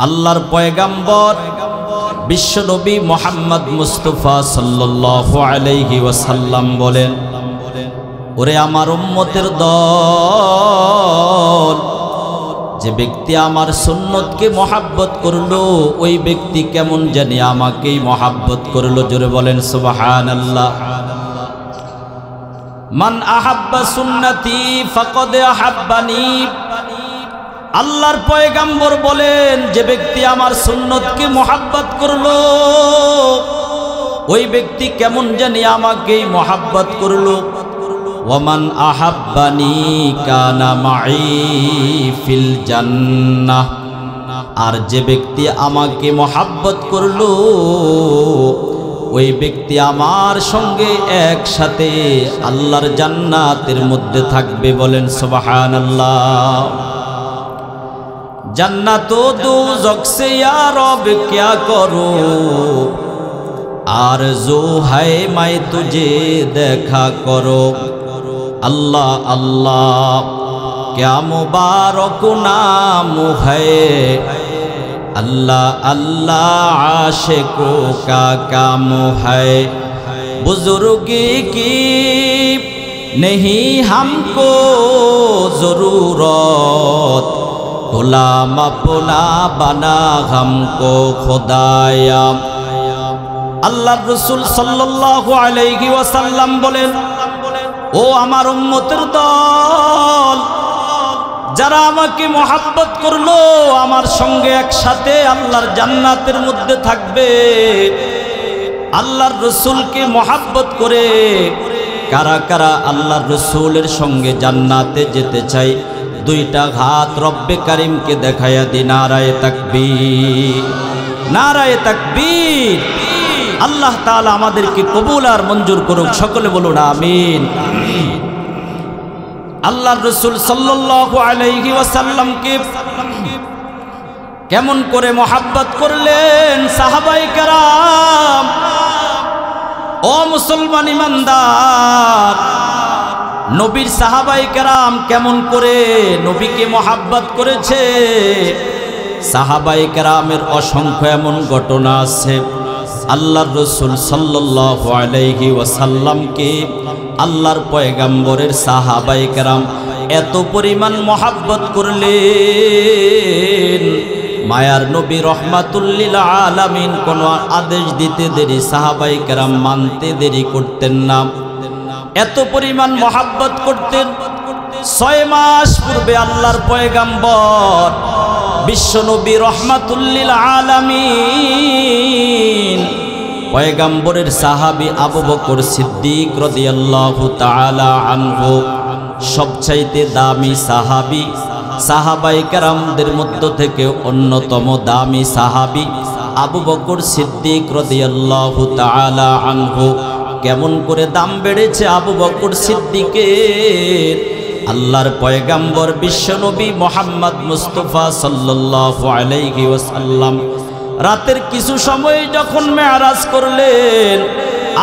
আল্লাহর পয়গাম্বর বিশ্বনবী মুহাম্মদ মুস্তাফা সাল্লাল্লাহু আলাইহি ওয়াসাল্লাম বলেন, ওরে আমার উম্মতের দল, যে ব্যক্তি আমার সুন্নতকে মহাব্বত করলো ওই ব্যক্তি কেমন জানি আমাকেই মহাব্বত করলো। জোরে বলেন সুবহানাল্লাহ। মান আহাব্বা সুন্নতি ফাকাদ আহাব্বানি। আল্লাহর পয়গাম্বর বলেন, যে ব্যক্তি আমার সুন্নতকে মহাব্বত করলো ওই ব্যক্তি কেমন জানি আমাকেই মহাব্বত করলো। ওয়ামান আহাব্বানি কানা মাই ফিল জান্নাহ। আর যে ব্যক্তি আমাকে মহাব্বত করলো ওই ব্যক্তি আমার সঙ্গে একসাথে আল্লাহর জান্নাতের মধ্যে থাকবে। বলেন সুবহানাল্লাহ। जन्नत दोज़ख से या रब क्या करूं, आरज़ू है मैं तुझे देखा करो। अल्लाह अल्लाह क्या मुबारक नाम है, अल्लाह अल्लाह आशिकों का काम है। बुजुर्गी की नहीं हमको ज़रूरत, गुलाम अपना बना हमको खुदाया। আল্লাহর রাসূল সাল্লাল্লাহু আলাইহি ওয়াসাল্লাম বলেন, ও আমার উম্মতের দল, যারা আমাকে মহাব্বত করলো আমার সঙ্গে একসাথে আল্লাহর জান্নাতের মধ্যে থাকবে। আল্লাহর রাসূলকে মহাব্বত করে কারা কারা আল্লাহর রাসূলের সঙ্গে জান্নাতে যেতে চাই, দুইটা হাত রব্বে কারিমকে দেখায়া দি। নারায়ে তাকবীর, নারায়ে তাকবীর। আল্লাহ তাআলা আমাদেরকে কবুল আর মঞ্জুর করুক। সকলে বলুন আমিন। আল্লাহর রাসূল সাল্লাল্লাহু আলাইহি ওয়াসাল্লামকে কেমন করে মহাব্বত করলেন সাহাবায়ে কেরাম। ও মুসলমান ইমানদার, নবীর সাহাবায়ে কেরাম কেমন করে নবীকে মহাব্বত করেছে। সাহাবায়ে কেরামের অসংখ্য এমন ঘটনা আছে। আল্লাহর রাসূল সাল্লাল্লাহু আলাইহি ওয়াসাল্লামকে আল্লাহর পয়গাম্বরের সাহাবায়ে কেরাম এত পরিমাণ মহাব্বত করলেন, মায়ার নবী রহমাতুল লিল আলামিন কোন আদেশ দিতে দেরি সাহাবায়ে কেরাম মানতে দেরি করতেন না। এত পরিমাণ মহাব্বত করতেন। 6 মাস পূর্বে আল্লাহর পয়গাম্বর বিশ্বনবী রহমাতুল লিল আলামিন পয়গাম্বরের সাহাবী আবু বকর সিদ্দিক রাদিয়াল্লাহু তাআলা আনহু, সবচাইতে দামি সাহাবী, সাহাবায়ে কেরামদের মধ্য থেকে অন্যতম দামি সাহাবী আবু বকর সিদ্দিক রাদিয়াল্লাহু তাআলা আনহু। কেমন করে দাম বেড়েছে আবু বকর সিদ্দিকের। আল্লাহর পয়গাম্বর বিশ্বনবী মুহাম্মদ মুস্তাফা সাল্লাল্লাহু আলাইহি ওয়াসাল্লাম রাতের কিছু সময় যখন মেরাজ করলেন,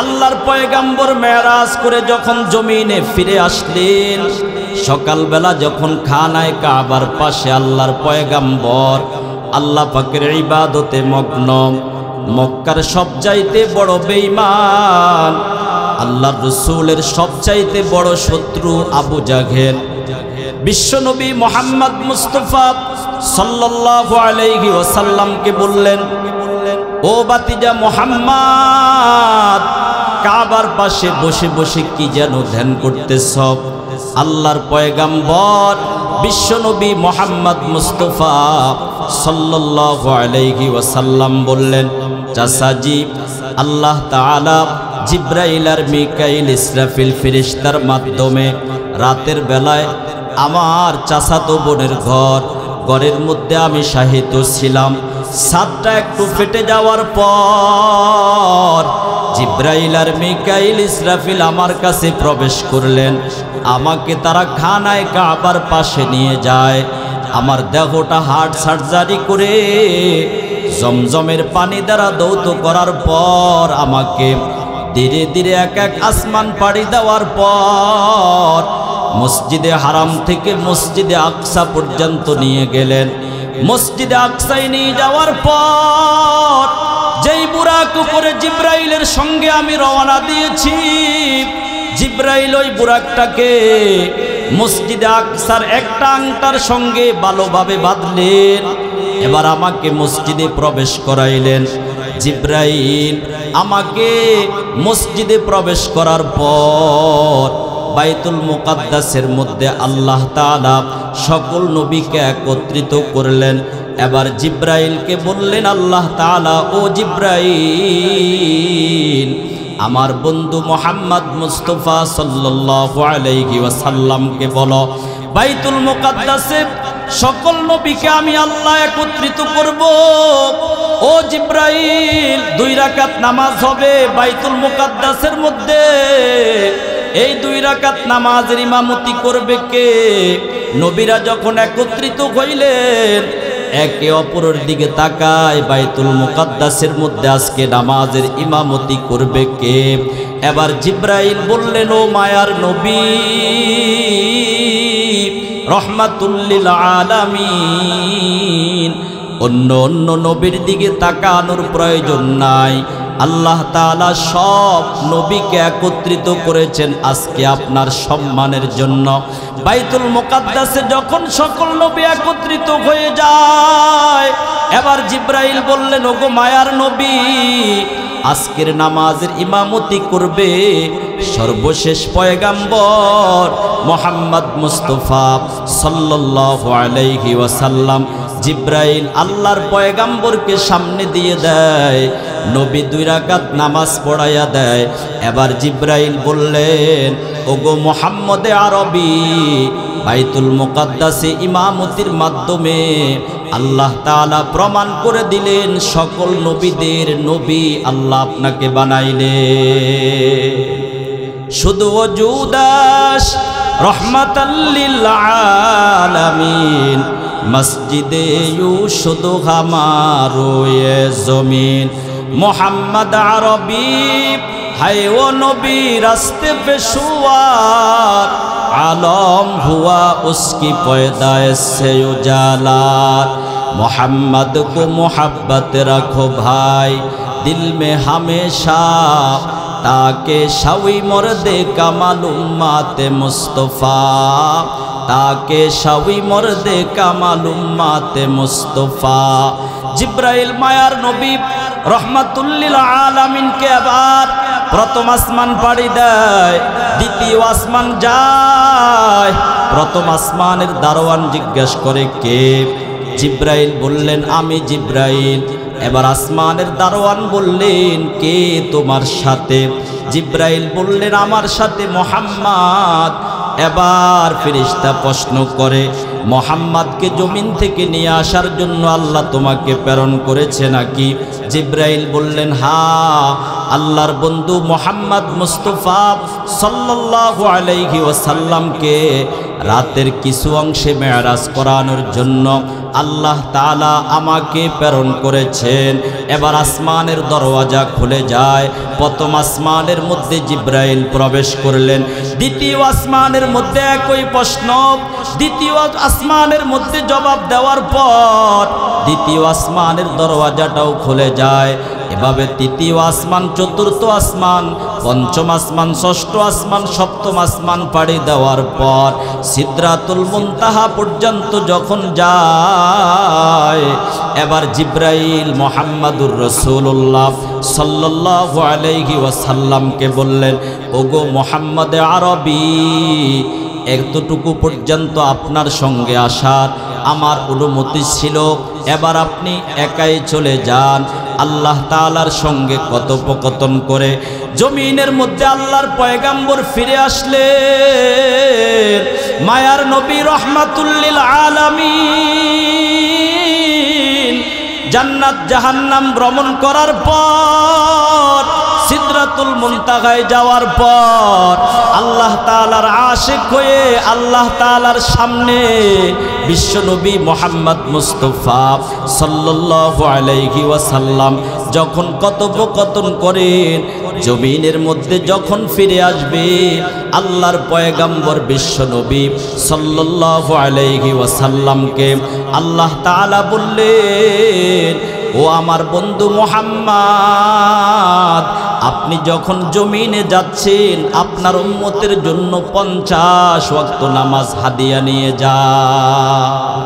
আল্লাহর পয়গাম্বর মেরাজ করে যখন জমিনে ফিরে আসলেন, সকালবেলা যখন খানায় কাবার পাশে আল্লাহর পয়গাম্বর আল্লাহ পাকের ইবাদতে মগ্ন, মক্কার সবচাইতে বড় বেঈমান, আল্লাহর রাসূলের সবচাইতে বড় শত্রু আবু জাহেল, বিশ্বনবী মুহাম্মদ মুস্তাফা সাল্লাল্লাহু আলাইহি ওয়াসাল্লামকে বললেন, ও বাতিজা মুহাম্মদ, কাবার পাশে বসে বসে কি যেন ধ্যান করতেছ? আল্লাহর পয়গাম্বর বিশ্বনবী মুহাম্মদ মুস্তাফা সাল্লাল্লাহু আলাইহি ওয়াসাল্লাম বললেন, চাচাজি, আল্লাহ তাআলা জিব্রাইল আর মিকাইল ইসরাফিল ফেরেশতার মাধ্যমে রাতের বেলায় আমার চাচাতো বোনের ঘরের মধ্যে আমি শাহিত ছিলাম। ছাদটা একটু ফেটে যাওয়ার পর জিব্রাইল আর মিকাইল ইসরাফিল আমার কাছে প্রবেশ করলেন। আমাকে তারা খানায় কাবার পাশে নিয়ে যায়। আমার দেহটা হার্ট সার্জারি করে জমজমের পানি দ্বারা দৌত করার পর আমাকে ধীরে ধীরে এক এক আসমান পাড়ি দেওয়ার পর মসজিদে হারাম থেকে মসজিদে আকসা পর্যন্ত নিয়ে গেলেন। মসজিদে আকসায় নিয়ে যাওয়ার পর যেই বুরাক উপরে জিব্রাইলের সঙ্গে আমি রওনা দিয়েছি, জিব্রাইল ওই বুরাকটাকে মসজিদে আকসার একটা আংটার সঙ্গে ভালোভাবে বাঁধলেন। এবার আমাকে মসজিদে প্রবেশ করাইলেন। জিব্রাইল আমাকে মসজিদে প্রবেশ করার পর বাইতুল মুকাদ্দাসের মধ্যে আল্লাহ তাআলা সকল নবীকে একত্রিত করলেন। এবার জিব্রাইলকে বললেন আল্লাহ তাআলা, ও জিব্রাইল, আমার বন্ধু মোহাম্মদ মুস্তাফা সাল্লাল্লাহু আলাইহি ওয়াসাল্লামকে বলো, বাইতুল মুকাদ্দাসে সকল নবীকে আমি আল্লাহ একত্রিত করব। ও জিব্রাইল, 2 রাকাত নামাজ হবে বাইতুল মুকাদ্দাসের মধ্যে। এই 2 রাকাত নামাজের ইমামতি করবে কে? নবীরা যখন একত্রিত হইলেন, একে অপরের দিকে তাকায়, বাইতুল মুকাদ্দাসের মধ্যে আজকে নামাজের ইমামতি করবে কে? এবার জিব্রাইল বললেন, ও মায়ার নবী, রহমাতুল লিল আলামিন, অন্য অন্য নবীর দিকে তাকানোর প্রয়োজন নাই। আল্লাহ তাআলা সব নবীকে একত্রিত করেছেন আজকে আপনার সম্মানের জন্য। বাইতুল মুকাদ্দাসে যখন সকল নবী একত্রিত হয়ে যায়, এবার জিব্রাইল বললেন, ওগো মায়ার নবী, আজকের নামাজের ইমামতি করবে সর্বশেষ পয়গাম্বর মুহাম্মদ মুস্তাফা সাল্লাল্লাহু আলাইহি ওয়াসাল্লাম। জিব্রাইল আল্লাহর পয়গাম্বরকে সামনে দিয়ে দেয়, নবী 2 রাকাত নামাজ পড়াইয়া দেয়। এবার জিব্রাইল বললেন, ওগো মুহাম্মদে আরবি, বাইতুল মুকাদ্দাসে ইমামতির মাধ্যমে আল্লাহ তাআলা প্রমাণ করে দিলেন সকল নবীদের নবী আল্লাহ আপনাকে বানাইলে। শুধু ওজুদাস রহমাতাল লিল আলামিন, মসজিদে ইউ শুধু হামারো এ জমিন। মোহাম্মদ আরবি হায় ও নবী রাস্তে পেশুয়ার, आलम हुआ उसकी पैदाइश से उजालार। मोहम्मद को मोहब्बत रखो भाई दिल में हमेशा, ताकि शवी मर्दे का मालूमात मुस्तफ़ा, ताकि शवी मर्दे का मालूमात मुस्तफ़ा। जिब्राइल मायार नबी रहमतुल लिल आलामीन के आबाद प्रथम आसमान पाड़ी देय, द्वितीय आसमान जाय। प्रथम आसमानेर दारोयान जिज्ञेस करे के? जिब्राइल बोललेन आमी जिब्राइल। एबार आसमानेर दारोयान बोललेन के तोमार साथे? जिब्राइल बोललेन आमार साथे मुहम्मद। एबार फिरिश्ता प्रश्न करे मोहम्मद के जमीन थेके निये आसार जन्य आल्लाह तोमाके प्रेरण करेछे नाकि? जिब्राइल बोललेन हाँ, आल्लाहर बंधु मोहम्मद मुस्तफा सल्लल्लाहु आलैहि वसल्लम के रातेर किछु अंशे मेराज करानोर जन्य आल्लाह ताआला आमाके प्रेरण करेछेन। एबार आसमानेर दरवाजा खुले जाय। प्रथम आसमानेर मध्य जिब्राइल प्रवेश करलेन। द्वितीय आसमानेर मध्य एकई प्रश्न, द्वितीय आसमानेर मध्य जवाब देওয়ার पर द्वितीय आसमानेर दरवाजाटाও खुले जाय। एभाবে तृतीय आसमान, चतुर्थ आसमान, पंचम आसमान, षष्ठ आसमान, सप्तम आसमान पाड़ी देওয়ার पर सिदरातुल मुनताहा पर्यन्त जखन যায়, এবার জিব্রাইল মুহাম্মাদুর রাসূলুল্লাহ সাল্লাল্লাহু আলাইহি ওয়াসাল্লামকে বললেন, ওগো মুহাম্মদ আরবি, এতটুকু পর্যন্ত আপনার সঙ্গে আসার আমার অনুমতি ছিল, এবার আপনি একাই চলে যান। আল্লাহ তাআলার সঙ্গে কথোপকথন করে জমিনের মধ্যে আল্লাহর পয়গাম্বর ফিরে আসলেন। মায়ার নবী রহমাতুল লিল আলামিন জান্নাত জাহান্নাম ভ্রমণ করার পর সিদরাতুল মুনতাহায় যাওয়ার পর আল্লাহ তাআলার আশিক হয়ে আল্লাহ তাআলার সামনে বিশ্বনবী মুহাম্মদ মুস্তাফা সাল্লাল্লাহু আলাইহি ওয়াসাল্লাম যখন কথোপকথন করেন, জমিনের মধ্যে যখন ফিরে আসবে আল্লাহর পয়গম্বর বিশ্বনবী সাল্লাল্লাহু আলাইহি ওয়াসাল্লামকে আল্লাহ তাআলা বললেন, ও আমার বন্ধু মুহাম্মদ, আপনি যখন জমিনে যাচ্ছেন আপনার উম্মতের জন্য 50 ওয়াক্ত নামাজ হাদিয়া নিয়ে যান।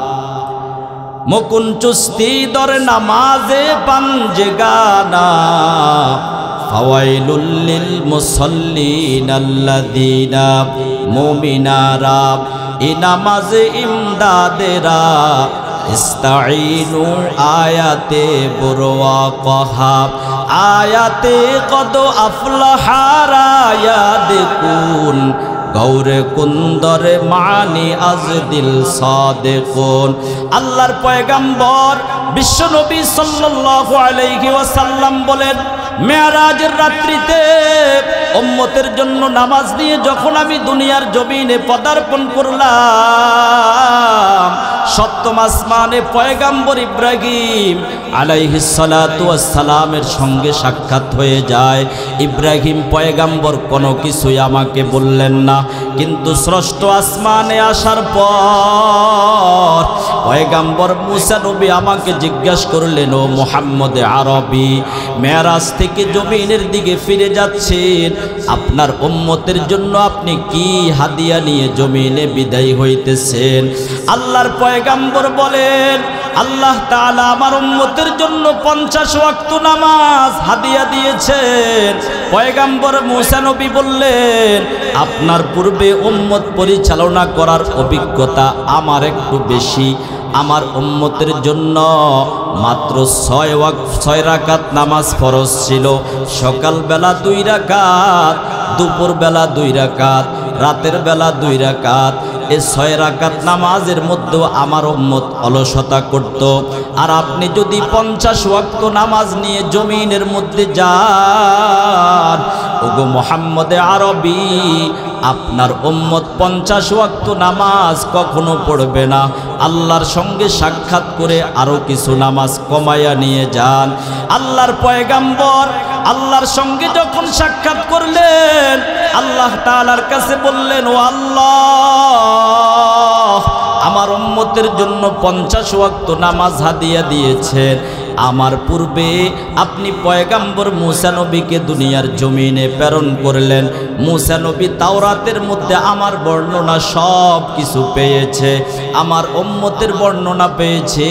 মুকুন চুস্তি দর নামাজে পাঞ্জেগানা ফাওয়াইলুল লিল মুসাল্লিন আল্লাযিনা মুমিনারা এই নামাজে ইমদাদেরা ইস্তাঈনু আয়াতে বুরওয়া কহা আয়াতে কদ আফলাহা ইয়াদকুন গৌরে কুন্দরে মানি আজ দিল সাদেকুন। আল্লাহর পয়গম্বর বিশ্বনবী সাল্লাল্লাহু আলাইহি ওয়াসাল্লাম বলেন, মেরাজের রাত্রিতে উম্মতের জন্য নামাজ নিয়ে যখন আমি দুনিয়ার জমিনে পদার্পণ করলাম, সপ্তম আসমানে পয়গম্বর ইব্রাহিম আলাইহিস সালাতু ওয়াস সালামের সঙ্গে সাক্ষাৎ হয়ে যায়। ইব্রাহিম পয়গম্বর কোনো কিছুই আমাকে বললেন না, কিন্তু ষষ্ঠ আসমানে আসার পর পয়গম্বর মুসা নবী আমাকে জিজ্ঞাসা করলেন, ও মুহাম্মদ আরবি, মেরাজ থেকে জমিনের দিকে ফিরে যাচ্ছেন, আপনার উম্মতের জন্য আপনি কি হাদিয়া নিয়ে জমিনে বিদায় হইতেছেন? আল্লাহর পয়গম্বর বলেন, আল্লাহ তাআলা আমার উম্মতের জন্য 50 ওয়াক্ত নামাজ হাদিয়া দিয়েছেন। পয়গম্বর মুসা নবী বললেন, আপনার পূর্বে উম্মত পরিচালনা করার অভিজ্ঞতা আমার একটু বেশি, আমার উম্মতের জন্য মাত্র 6 রাকাত নামাজ ফরজ ছিল। সকালবেলা 2 রাকাত, দুপুরবেলা 2 রাকাত, রাতের বেলা 2 রাকাত। এই 6 রাকাত নামাজের মধ্যে আমার উম্মত অলসতা করত। আর আপনি যদি 50 ওয়াক্ত নামাজ নিয়ে জমিনের মধ্যে যান, ওগো মুহাম্মদ আরবি, আপনার উম্মত 50 ওয়াক্ত নামাজ কখনো পড়বে না। আল্লাহর সঙ্গে সাক্ষাৎ করে আরো কিছু নামাজ কমায়া নিয়ে যান। আল্লাহর পয়গম্বর আল্লাহর সঙ্গে যখন সাক্ষাৎ করলেন, আল্লাহ তাআলার কাছে বললেন, ও আল্লাহ, আমার উম্মতের জন্য 50 ওয়াক্ত নামাজ হাদিয়া দিয়েছেন। আমার পূর্বে আপনি পয়গম্বর মুসা নবীকে দুনিয়ার জমিনে প্রেরণ করলেন। মুসা নবী তাওরাতের মধ্যে আমার বর্ণনা সব কিছু পেয়েছে, আমার উম্মতের বর্ণনা পেয়েছে।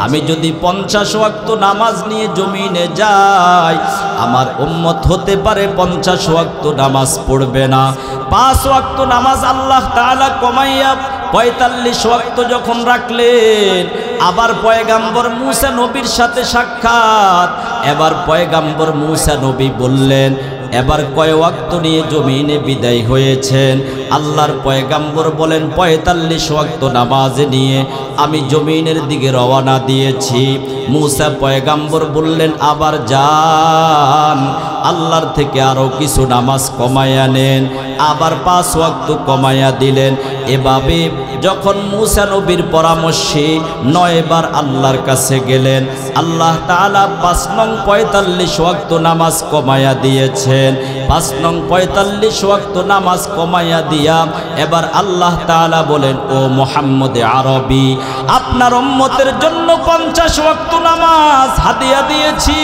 আমি যদি 50 ওয়াক্ত নামাজ নিয়ে জমিনে যাই, আমার উম্মত হতে পারে 50 ওয়াক্ত নামাজ পড়বে না। 5 ওয়াক্ত নামাজ আল্লাহ তাআলা কমাইয়া 45 ওয়াক্ত যখন রাখলেন, আবার পয়গম্বর মুসা নবীর সাথে সাক্ষাৎ। এবার পয়গম্বর মুসা নবী বললেন, এবার কয় ওয়াক্ত নিয়ে জমিনে বিদায় হয়েছেন? আল্লাহর পয়গম্বর বলেন, 45 ওয়াক্ত নামাজ নিয়ে আমি জমিনের দিকে রওনা দিয়েছি। মুসা পয়গম্বর বললেন, আবার যান, আল্লাহর থেকে আরো কিছু নামাজ কমায়া নেন। আবার 5 ওয়াক্ত কমায়া দিলেন। এভাবে যখন মুসা নবীর পরামর্শে 9 বার আল্লাহর কাছে গেলেন, আল্লাহ তাআলা 5 নং 45 ওয়াক্ত নামাজ কমায়া দিয়েছেন। 5 নং 45 ওয়াক্ত নামাজ কমায়া দিয়া এবার আল্লাহ তাআলা বলেন, ও মুহাম্মদ আরবি, আপনার উম্মতের জন্য 50 ওয়াক্ত নামাজ হাদিয়া দিয়েছি।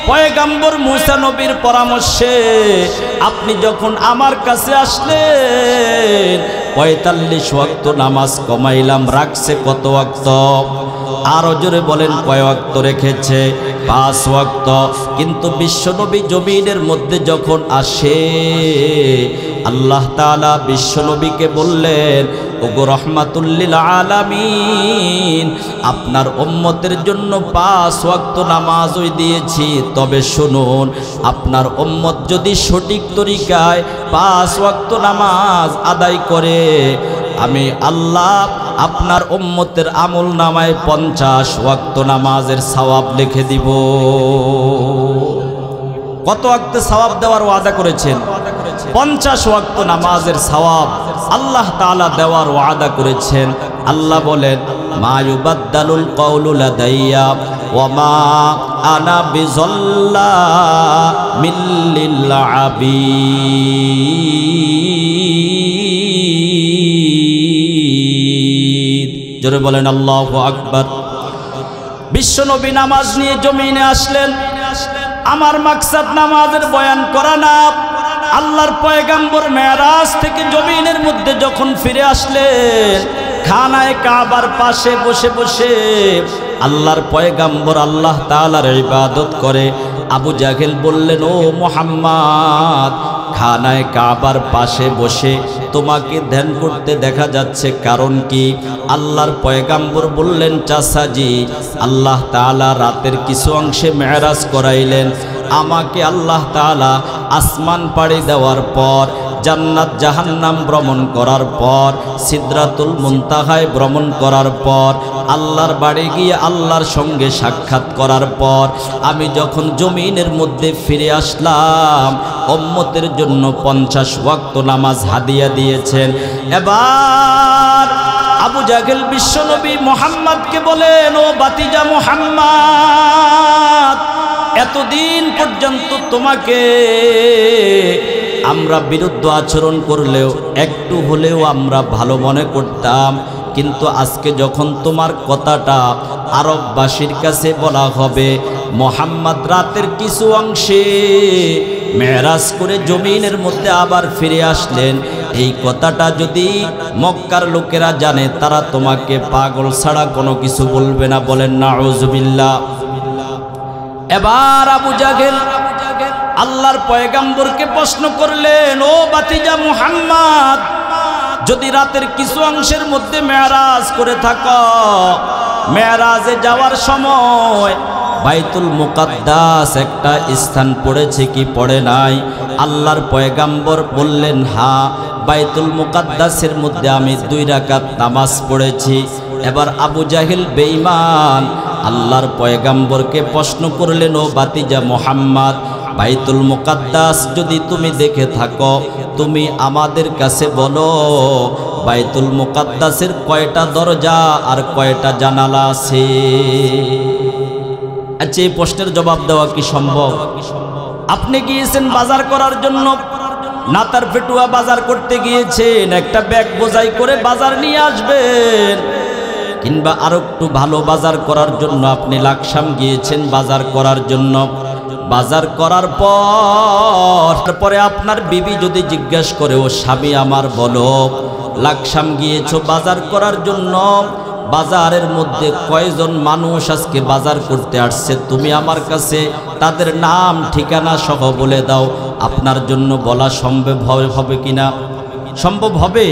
পয়গম্বর মুসা নবীর পরামর্শে আপনি যখন আমার কাছে আসলেন, 45 ওয়াক্ত নামাজ কমাইলাম। রাখছে কত ওয়াক্ত? আরো জোরে বলেন, কয় ওয়াক্ত রেখেছে? 5 ওয়াক্ত। কিন্তু বিশ্বনবী জমিনের মধ্যে যখন আসে, আল্লাহ তাআলা বিশ্বনবীকে বললেন, ওগো রহমাতুল লিল আলামিন, আপনার উম্মতের জন্য 5 ওয়াক্ত নামাজ ওই দিয়েছি। তবে শুনুন, আপনার উম্মত যদি সঠিক তরিকায় 5 ওয়াক্ত নামাজ আদায় করে, আমি আল্লাহ আপনার উম্মতের আমল নামায় 50 ওয়াক্ত নামাজের সওয়াব লিখে দিব। কত ওয়াক্তে সওয়াব দেওয়ার ওয়াদা করেছেন? 50 ওয়াক্ত নামাজের সওয়াব আল্লাহ তাআলা দেওয়ার ওয়াদা করেছেন। আল্লাহ বলেন, মা ইউবাদদালুল কওলু লাদাইয়া ওয়া মা আনা বিযাল্লামিল লিল আবিদ। জোরে বলেন আল্লাহু আকবার। বিশ্বনবী নামাজ নিয়ে জমিনে আসলেন। আমার মাকসাদ নামাজের বয়ান করা না। আল্লাহর পয়গাম্বর মেরাজ থেকে জমিনের মধ্যে যখন ফিরে আসলেন, খানায়ে কাবার পাশে বসে বসে আল্লাহর পয়গাম্বর আল্লাহ তাআলার ইবাদত করে। আবু জাহেল বললেন, ও মুহাম্মদ, খানায়ে কাবার পাশে বসে তোমাকে ধ্যান করতে দেখা যাচ্ছে, কারণ কি? আল্লাহর পয়গাম্বর বললেন, চাচাজি, আল্লাহ তাআলা রাতের কিছু অংশে মেরাজ করাইলেন। আমাকে আল্লাহ তাআলা আসমান পাড়ি দেওয়ার পর, জান্নাত জাহান্নাম ভ্রমণ করার পর, সিদরাতুল মুনতাহায় ভ্রমণ করার পর, আল্লাহর বাড়ি গিয়ে আল্লাহর সঙ্গে সাক্ষাৎ করার পর আমি যখন জমিনের মধ্যে ফিরে আসলাম, উম্মতের জন্য 50 ওয়াক্ত নামাজ হাদিয়া দিয়েছেন। এবার আবু জাহেল বিশ্বনবী মুহাম্মদকে বলেন, ও বাতিজা মুহাম্মদ, এতদিন পর্যন্ত তোমাকে আমরা বিরুদ্ধ আচরণ করলেও একটু হলেও আমরা ভালো মনে করতাম, কিন্তু আজকে যখন তোমার কথাটা আরববাসীর কাছে বলা হবে, মুহাম্মদ রাতের কিছু অংশে মেরাজ করে জমিনের মধ্যে আবার ফিরে আসলেন, এই কথাটা যদি মক্কার লোকেরা জানে, তারা তোমাকে পাগল ছাড়া কোনো কিছু বলবে না। বলেন নাউজুবিল্লাহ। এবার আবু জাহেল আল্লাহর পয়গাম্বরকে প্রশ্ন করলেন, ও বাতিজা মুহাম্মদ, যদি রাতের কিছু অংশের মধ্যে মেরাজ করে থাকো, মেরাজে যাওয়ার সময় বাইতুল মুকাদ্দাস একটা স্থান পড়েছে কি পড়ে নাই? আল্লাহর পয়গাম্বর বললেন, হ্যাঁ, বাইতুল মুকাদ্দাসের মধ্যে আমি 2 রাকাত নামাজ পড়েছি। এবার আবু জাহেল বেঈমান আল্লাহর পয়গাম্বরকে প্রশ্ন করলেন, ও বাতিজা মুহাম্মদ, বাইতুল মুকাদ্দাস যদি তুমি দেখে থাকো, তুমি আমাদের কাছে বলো, বাইতুল মুকাদ্দাসের কয়টা দরজা আর কয়টা জানালা আছে? আচ্ছা, এই প্রশ্নের জবাব দেওয়া কি সম্ভব? আপনি গিয়েছেন বাজার করার জন্য, নাতার পেটুয়া বাজার করতে গিয়েছেন, একটা ব্যাগ বোঝাই করে বাজার নিয়ে আসবেন, কিংবা আরো একটু ভালো বাজার করার জন্য আপনি লাকসাম গিয়েছেন বাজার করার জন্য। বাজার করার পরে আপনার বিবি যদি জিজ্ঞাসা করে, ও স্বামী আমার, বলো লাকসাম গিয়েছো বাজার করার জন্য, বাজারের মধ্যে কয়জন মানুষ আজকে বাজার করতে আসছে, তুমি আমার কাছে তাদের নাম ঠিকানা সহ বলে দাও। আপনার জন্য বলা সম্ভব হবে কিনা? সম্ভব হবে।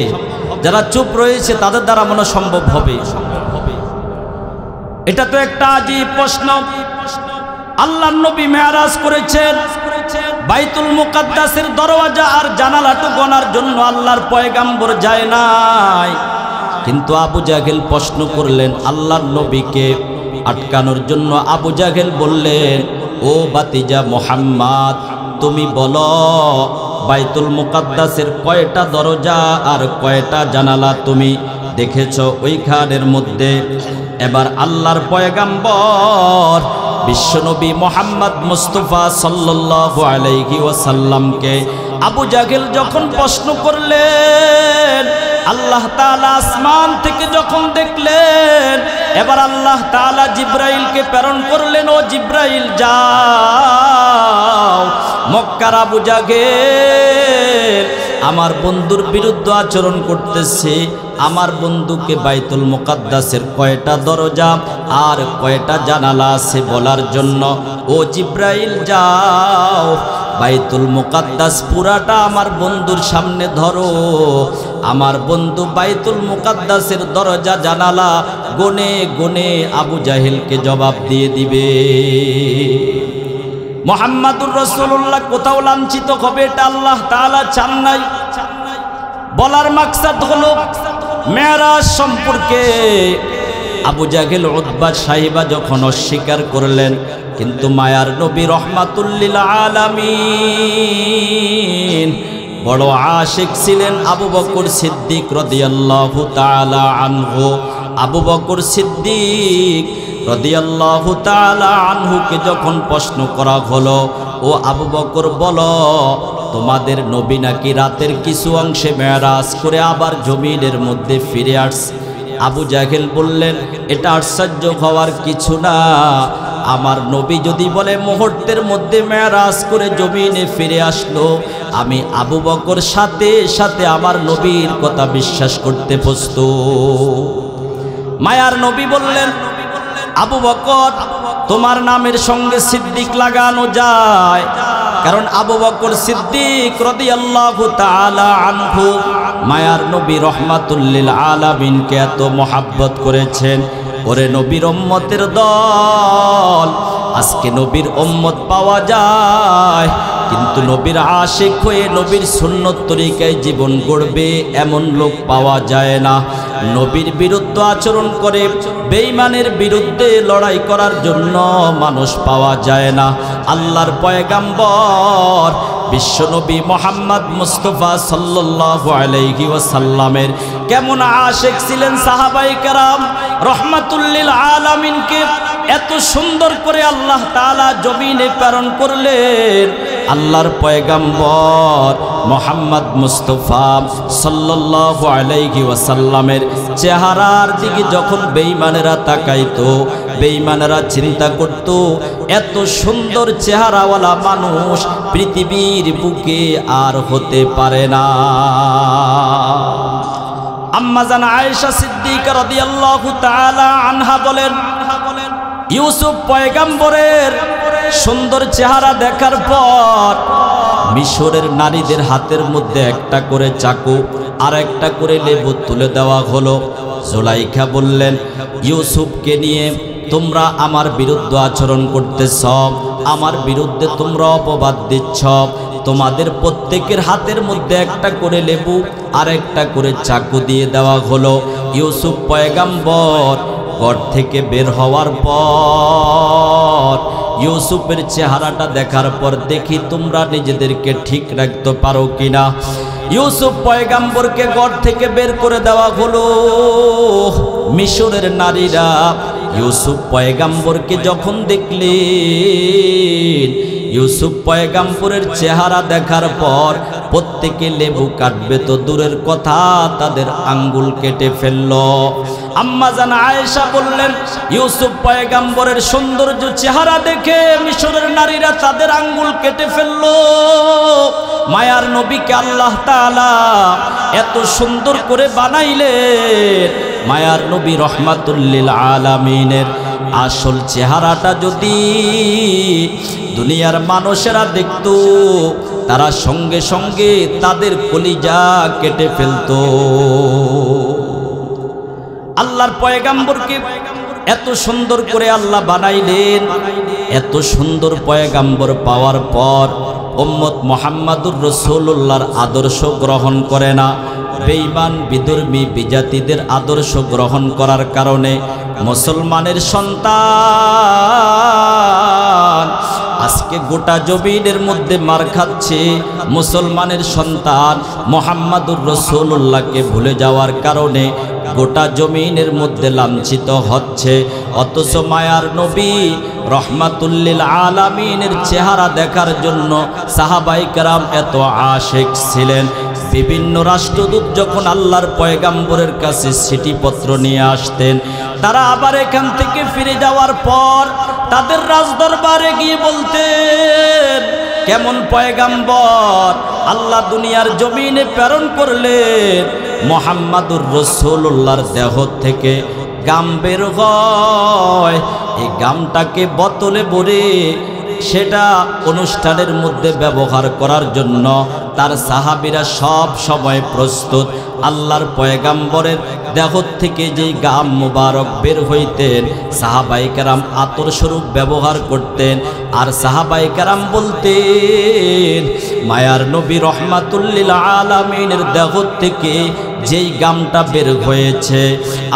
যারা চুপ রয়েছে তাদের দ্বারা মনে সম্ভব হবে? এটা তো একটা আজীব প্রশ্ন। আল্লাহর নবী মেরাজ করেছেন, বাইতুল মুকাদ্দাসের দরওয়াজা আর জানালাটু গোনার জন্য আল্লাহর পয়গাম্বর যায় নাই, কিন্তু আবু জাহেল প্রশ্ন করলেন আল্লাহর নবীকে আটকানোর জন্য। আবু জাহেল বললেন, ও বাতিজা মুহাম্মদ, তুমি বলো বাইতুল মুকাদ্দাসের কয়টা দরজা আর কয়টা জানালা তুমি দেখেছো ওইখানের মধ্যে? এবার আল্লাহর পয়গাম্বর বিশ্বনবী মুহাম্মদ মুস্তাফা সাল্লাল্লাহু আলাইহি ওয়াসাল্লামকে আবু জাহেল যখন প্রশ্ন করলেন, আল্লাহ তাআলা আসমান থেকে যখন দেখলেন, এবার আল্লাহ তাআলা জিব্রাইলকে প্রেরণ করলেন, ও জিব্রাইল যাও, মক্কার আবু জাহেল আমার বন্ধুর বিরুদ্ধে আচরণ করতেছে, আমার বন্ধুকে বাইতুল মুকাদ্দাসের কয়টা দরজা আর কয়টা জানালা আছে বলার জন্য। ও জিব্রাইল যাও, বাইতুল মুকাদ্দাস পুরাটা আমার বন্ধুর সামনে ধরো, আমার বন্ধু বাইতুল মুকাদ্দাসের দরজা জানালা গনে গনে আবু জাহেলকে জবাব দিয়ে দিবে। মুহাম্মাদুর রাসূলুল্লাহ কোথাও লাঞ্ছিত হবে, এটা আল্লাহ তাআলা চান নাই। বলার মাকসাদ হলো মেরাজ সম্পর্কে আবু জাহেল উতবা সাহিবা যখন অস্বীকার করলেন, কিন্তু মায়ার নবী রহমাতুল লিল আলামিন বড় আশিক ছিলেন আবু বকর সিদ্দিক রাদিয়াল্লাহু তাআলা আনহু। আবু বকর সিদ্দিক রাদিয়াল্লাহু তাআলা আনহুকে যখন প্রশ্ন করা হলো, ও আবু বকর বলো, তোমাদের নবী নাকি রাতের কিছু অংশে মেরাজ করে আবার জমিনের মধ্যে ফিরে আসছে? আবু জাহেল বললেন, এটা আশ্চর্য হওয়ার কিছু না। আমার নবী যদি বলে মুহূর্তের মধ্যে মেরাজ করে জমিনে ফিরে আসলো, আমি আবু বকর সাথে সাথে আমার নবীর কথা বিশ্বাস করতে প্রস্তুত। মায়ার নবী বললেন, আবু বকর, তোমার নামের সঙ্গে সিদ্দিক লাগানো যায়, কারণ আবু বকর সিদ্দিক রাদিয়াল্লাহু তাআলা আনহু মায়ার নবী রহমাতুল লিল আলামিনকে এত মহব্বত করেছেন। ওরে নবীর উম্মতের দল, আজকে নবীর উম্মত পাওয়া যায়, কিন্তু নবীর আশিক হয়ে নবীর সুন্নত তরিকায় জীবন গড়বে এমন লোক পাওয়া যায় না। নবীর বিরুদ্ধে আচরণ করে বেঈমানের বিরুদ্ধে লড়াই করার জন্য মানুষ পাওয়া যায় না। আল্লাহর পয়গাম্বর বিশ্বনবী মুহাম্মদ মুস্তাফা সাল্লাল্লাহু আলাইহি ওয়াসাল্লামের কেমন আশিক ছিলেন সাহাবায়ে কেরাম। রহমাতুল লিল আলামিনকে এত সুন্দর করে আল্লাহ তাআলা জমিনে প্রেরণ করলেন। আল্লাহর পয়গাম্বর মুহাম্মদ মুস্তাফা সাল্লাল্লাহু আলাইহি ওয়াসাল্লামের চেহারার দিকে যখন বেঈমানেরা তাকাইতো, বেঈমানেরা চিন্তা করত, এত সুন্দর চেহারাওয়ালা মানুষ পৃথিবীর বুকে আর হতে পারে না। আম্মা জান আয়েশা সিদ্দিকা রাদিয়াল্লাহু তাআলা আনহা বলেন, ইউসুফ পয়গাম্বরের সুন্দর চেহারা দেখার পর মিশরের নারীদের হাতের মধ্যে একটা করে চাকু আর একটা করে লেবু তুলে দেওয়া হলো। জুলাইখা বললেন, ইউসুফকে নিয়ে তোমরা আমার বিরুদ্ধে আচরণ করতেছ, আমার বিরুদ্ধে তোমরা অপবাদ দিচ্ছ। তোমাদের প্রত্যেকের হাতের মধ্যে একটা করে লেবু আর একটা করে চাকু দিয়ে দেওয়া হলো। ইউসুফ পয়গাম্বর ঘর থেকে বের হওয়ার পর ইউসুফের চেহারাটা দেখার পর দেখি তোমরা নিজেদেরকে ঠিক রাখতে পারো কিনা। ইউসুফ পয়গাম্বরকে ঘর থেকে বের করে দেওয়া হলো। মিশরের নারীরা ইউসুফ পয়গাম্বরকে যখন দেখলেন, ইউসুফ পয়গাম্বরের চেহারা দেখার পর প্রত্যেকে লেবু কাটবে তো দূরের কথা, তাদের আঙ্গুল কেটে ফেলল। আম্মা জান আয়েশা বললেন, ইউসুফ পয়গাম্বরের সৌন্দর্য চেহারা দেখে মিশরের নারীরা তাদের আঙ্গুল কেটে ফেলল। মায়ার নবীকে আল্লাহ তাআলা এত সুন্দর করে বানাইলেন। মায়ার নবী রহমাতুল লিল আলামিনের আসল চেহারাটা যদি দুনিয়ার মানুষেরা দেখত, তারা সঙ্গে সঙ্গে তাদের কলিজা কেটে ফেলত। আল্লাহর পয়গাম্বরকে এত সুন্দর করে আল্লাহ বানাইলেন। এত সুন্দর পয়গাম্বর পাওয়ার পর উম্মত মুহাম্মাদুর রাসূলুল্লাহর আদর্শ গ্রহণ করে না, বেঈমান বিধর্মী বিজাতিদের আদর্শ গ্রহণ করার কারণে মুসলমানের সন্তান আজকে গোটা জমিনের মধ্যে মার খাচ্ছে। মুসলমানের সন্তান মুহাম্মাদুর রাসূলুল্লাহকে ভুলে যাওয়ার কারণে গোটা জমিনের মধ্যে লাঞ্ছিত হচ্ছে। অথচ মায়ার নবী রহমাতুল লিল আলামিনের চেহারা দেখার জন্য সাহাবায়ে কেরাম এত আশিক ছিলেন। বিভিন্ন রাষ্ট্রদূত যখন আল্লাহর পয়গাম্বরের কাছে চিঠিপত্র নিয়ে আসতেন, তারা আবার এখান থেকে ফিরে যাওয়ার পর তাদের রাজদরবারে গিয়ে বলতেন, কেমন পয়গাম্বর আল্লাহ দুনিয়ার জমিনে প্রেরণ করলেন, মুহাম্মাদুর রাসূলুল্লাহর দেহ থেকে গাম বের হয়, এই গামটাকে বোতলে ভরে সেটা অনুষ্ঠানের মধ্যে ব্যবহার করার জন্য তার সাহাবীরা সব সময় প্রস্তুত। আল্লাহর পয়গাম্বরের দেহ থেকে যেই গাম মুবারক বের হইতেন, সাহাবায়ে কেরাম আতর স্বরূপ ব্যবহার করতেন। আর সাহাবায়ে কেরাম বলতেন, মায়ার নবী রহমাতুল লিল আলামিনের দেহ থেকে যেই গামটা বের হয়েছে,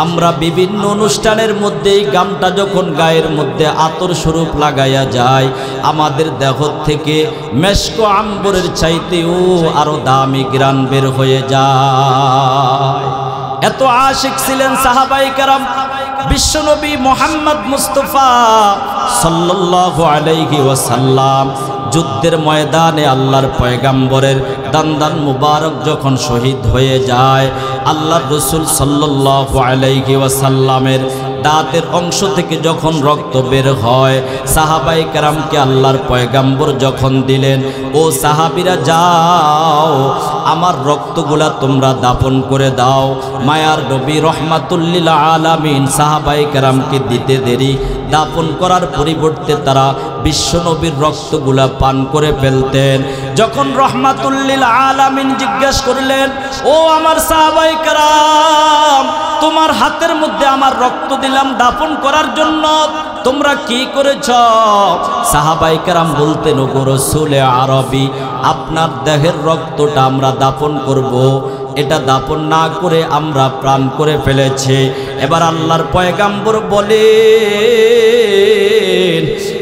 আমরা বিভিন্ন অনুষ্ঠানের মধ্যে এই গামটা যখন গায়ের মধ্যে আতর স্বরূপ লাগাইয়া যায়, আমাদের দেহ থেকে মেশক আম্বরের চাইতেও আরো দামি ঘ্রাণ বের হয়ে যায়। এত আশিক ছিলেন সাহাবায়ে কেরাম বিশ্বনবী মুহাম্মদ মুস্তাফা সাল্লাল্লাহু আলাইহি ওয়াসাল্লাম। যুদ্ধের ময়দানে আল্লাহর পয়গাম্বরের দান্দান মুবারক যখন শহীদ হয়ে যায়, আল্লাহর রাসূল সাল্লাল্লাহু আলাইহি ওয়াসাল্লামের দাঁতের অংশ থেকে যখন রক্ত বের হয়, সাহাবায়ে কেরামকে আল্লাহর পয়গাম্বর যখন দিলেন, ও সাহাবীরা যাও আমার রক্তগুলা তোমরা দাফন করে দাও। মায়ার নবী রহমাতুল লিল আলামিন সাহাবায়ে কেরামকে দিতে দেরি, দাফন করার পরিবর্তে তারা বিশ্বনবীর রক্তগুলা পান করে ফেলতেন। যখন রহমাতুল লিল আলামিন জিজ্ঞেস করলেন, ও আমার সাহাবায়ে কেরাম, তোমার হাতের মধ্যে আমার রক্ত দিলাম দাফন করার জন্য, তোমরা কি করেছ? সাহাবায়ে কেরাম বলতেন, ও রাসূলে আরবি, আপনার দেহের রক্তটা আমরা দাফন করব, এটা দাফন না করে আমরা প্রাণ করে ফেলেছে। এবার আল্লাহর পয়গাম্বর বলেন,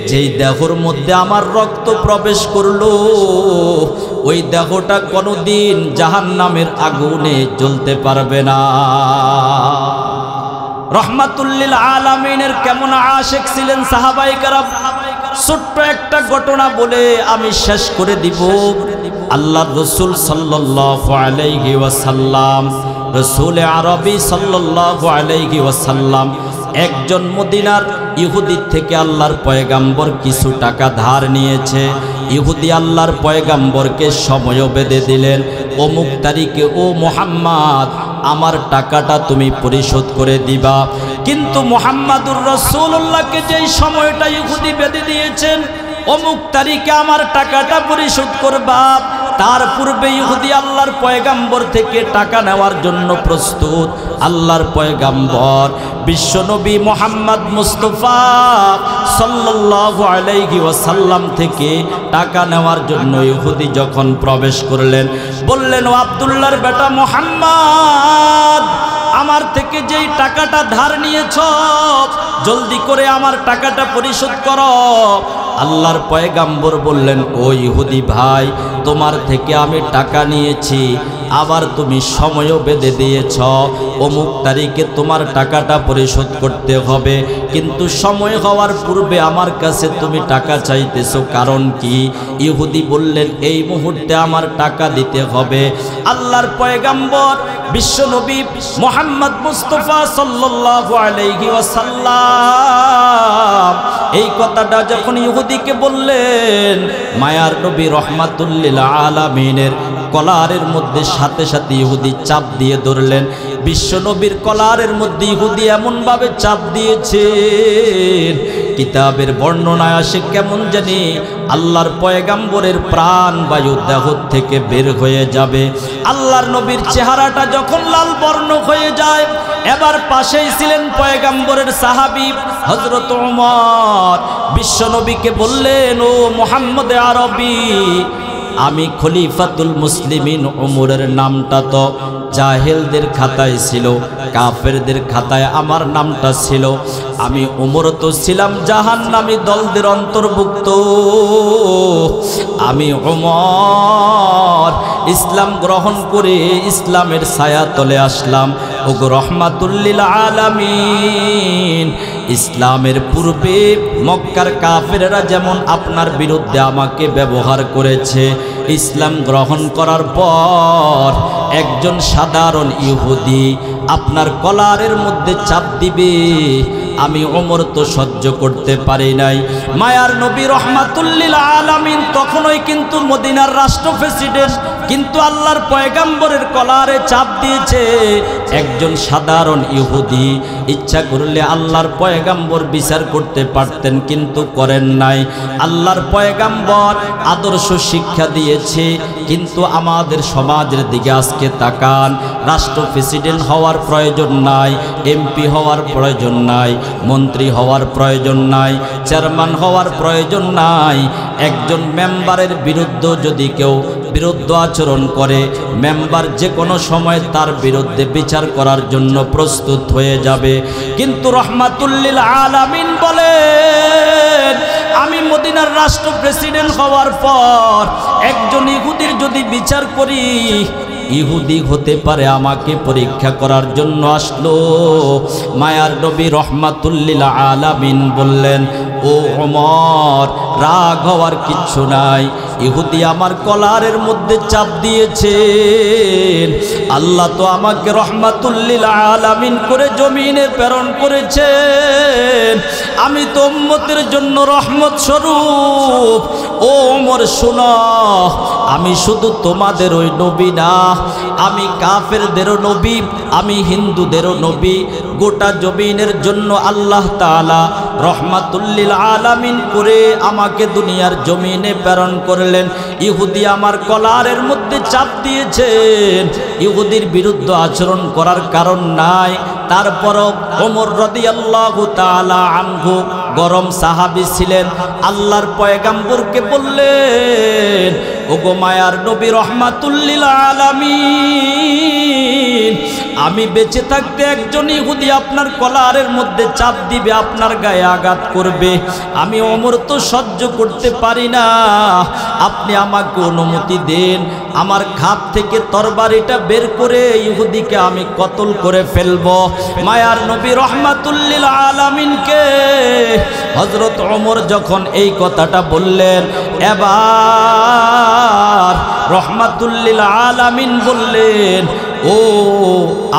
যেই দেহর মধ্যে আমার রক্ত প্রবেশ করলো, ওই দেহটা কোনোদিন জাহান্নামের আগুনে জ্বলতে পারবে না। রহমাতুল লিল আলামিনের কেমন আশিক ছিলেন সাহাবায়ে কেরাম। ছোট্ট একটা ঘটনা বলে আমি শেষ করে দিব। আল্লাহর রাসূল সাল্লাল্লাহু আলাইহি ওয়াসাল্লাম, রাসূল আরবি সাল্লাল্লাহু আলাইহি ওয়াসাল্লাম একজন মদিনার ইহুদির থেকে আল্লাহর পয়গাম্বর কিছু টাকা ধার নিয়েছে। ইহুদি আল্লাহর পয়গাম্বরকে সময় বেঁধে দিলেন, অমুক তারিখে ও মুহাম্মদ আমার টাকাটা তুমি পরিশোধ করে দিবা। কিন্তু মুহাম্মাদুর রাসূলুল্লাহকে যেই সময়টা ইহুদি বেঁধে দিয়েছেন, অমুক তারিখে আমার টাকাটা পরিশোধ করবা, তার পূর্বে ইহুদি আল্লাহর পয়গাম্বর থেকে টাকা নেওয়ার জন্য প্রস্তুত। আল্লাহর পয়গাম্বর বিশ্বনবী মুহাম্মদ মুস্তাফা সাল্লাল্লাহু আলাইহি ওয়াসাল্লাম থেকে টাকা নেওয়ার জন্য ইহুদি যখন প্রবেশ করলেন, বললেন, ও আব্দুল্লাহর বেটা মুহাম্মদ, আমার থেকে যেই টাকাটা ধার নিয়েছ, জলদি করে আমার টাকাটা পরিশোধ করো। আল্লাহর পয়গাম্বর বললেন, ও ইহুদি ভাই, তোমার থেকে আমি টাকা নিয়েছি, আবার তুমি সময়ও বেঁধে দিয়েছ, অমুক তারিখে তোমার টাকাটা পরিশোধ করতে হবে, কিন্তু সময় হওয়ার পূর্বে আমার কাছে তুমি টাকা চাইতেছো, কারণ কি? ইহুদি বললেন, এই মুহূর্তে আমার টাকা দিতে হবে। আল্লাহর পয়গাম্বর বিশ্বনবী মুহাম্মদ মুস্তাফা সাল্লাল্লাহু আলাইহি ওয়াসাল্লাম এই কথাটা যখন ইহুদিকে বললেন, মায়ার নবী রহমাতুল লিল আলামিনের কলারের মধ্যে সাথে সাথে ইহুদি চাপ দিয়ে ধরলেন। বিশ্বনবীর কলারের মধ্যে ইহুদি এমনভাবে চাপ দিয়েছেন, কিতাবের বর্ণনায় আসে কেমন জানি আল্লাহর পয়গাম্বরের প্রাণ বায়ু দেহ থেকে বের হয়ে যাবে। আল্লাহর নবীর চেহারাটা যখন লাল বর্ণ হয়ে যায়, এবার পাশেই ছিলেন পয়গাম্বরের সাহাবী হযরত ওমর। বিশ্বনবীকে বললেন, ও মুহাম্মদ আরবি, আমি খলিফাতুল মুসলিমিন ওমরের নামটা তো জাহেলদের খাতায় ছিল, কাফেরদের খাতায় আমার নামটা ছিল, আমি ওমর তো ছিলাম জাহান্নামী দলদের অন্তর্ভুক্ত। আমি ওমর ইসলাম গ্রহণ করে ইসলামের ছায়া তলে আসলাম। ওগো রহমাতুল লিল আলামিন, ইসলামের পূর্বে মক্কার কাফেররা যেমন আপনার বিরুদ্ধে আমাকে ব্যবহার করেছে, ইসলাম গ্রহণ করার পর একজন সাধারণ ইহুদি আপনার কলারের মধ্যে চাপ দিবে, আমি ওমর তো সহ্য করতে পারি নাই। মায়ার নবী রহমাতুল লিল আলামিন তখনই কিন্তু মদিনার রাষ্ট্র প্রেসিডেন্ট, কিন্তু আল্লাহর পয়গাম্বরের কলারে চাপ দিয়েছে একজন সাধারণ ইহুদি। ইচ্ছা করলে আল্লাহর পয়গাম্বর বিচার করতে পারতেন, কিন্তু করেন নাই। আল্লাহর পয়গাম্বর আদর্শ শিক্ষা দিয়েছে, কিন্তু আমাদের সমাজের দিকে আজকে তাকান। রাষ্ট্র প্রেসিডেন্ট হওয়ার প্রয়োজন নাই, এমপি হওয়ার প্রয়োজন নাই, মন্ত্রী হওয়ার প্রয়োজন নাই, চেয়ারম্যান হওয়ার প্রয়োজন নাই। একজন মেম্বারের বিরুদ্ধে যদি কেউ বিরুদ্ধ আচরণ করে, মেম্বার যে কোনো সময় তার বিরুদ্ধে বিচার করার জন্য প্রস্তুত হয়ে যাবে। কিন্তু রহমাতুল লিল আলামিন বলেন, আমি মদিনার রাষ্ট্র প্রেসিডেন্ট হওয়ার পর একজন ইহুদির যদি বিচার করি, ইহুদি হতে পারে আমাকে পরীক্ষা করার জন্য আসলো। মায়ার নবী রহমাতুল লিল আলামিন বললেন, ও ওমর, রাগ হওয়ার কিচ্ছু নাই। ইহুদি আমার কলারের মধ্যে চাপ দিয়েছেন, আল্লাহ তো আমাকে রহমাতুল লিল আলামিন করে জমিনে প্রেরণ করেছেন, আমি তো উম্মতের জন্য রহমত স্বরূপ। ও ওমর শোনো, আমি শুধু তোমাদের ওই নবী না, আমি কাফেরদেরও নবী, আমি হিন্দুদেরও নবী। গোটা জমিনের জন্য আল্লাহ তাআলা রহমাতুল লিল আলামিন করে আমাকে দুনিয়ার জমিনে প্রেরণ করলেন। ইহুদি আমার কলারের মধ্যে চাপ দিয়েছেন, ইহুদির বিরুদ্ধে আচরণ করার কারণ নাই। তারপরও ওমর রাদিয়াল্লাহু তাআলা আনহু গরম সাহাবী ছিলেন, আল্লাহর পয়গম্বরকে বললেন, ওগো মায়ার নবী রহমাতুল লিল আলামিন, আমি বেঁচে থাকতে একজন ইহুদি আপনার কলারের মধ্যে চাপ দিবে, আপনার গায়ে আঘাত করবে, আমি ওমর তো সহ্য করতে পারি না। আপনি আমাকে অনুমতি দেন, আমার খাপ থেকে তরবারিটা বের করে ইহুদিকে আমি কতল করে ফেলব। মায়ার নবী রহমাতুল লিল আলামিনকে হযরত ওমর যখন এই কথাটা বললেন, এবার রহমাতুল লিল আলামিন বললেন, ও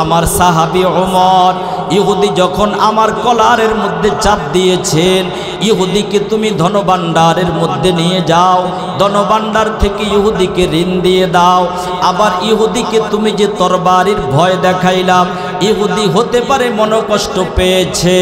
আমার সাহাবী ওমর, ইহুদি যখন আমার কলারের মধ্যে চাপ দিয়েছেন, ইহুদিকে তুমি ধনভাণ্ডারের মধ্যে নিয়ে যাও, ধনভাণ্ডার থেকে ইহুদিকে ঋণ দিয়ে দাও। আবার ইহুদিকে তুমি যে তরবারির ভয় দেখাইলাম, ইহুদি হতে পারে মনোকষ্ট পেয়েছে।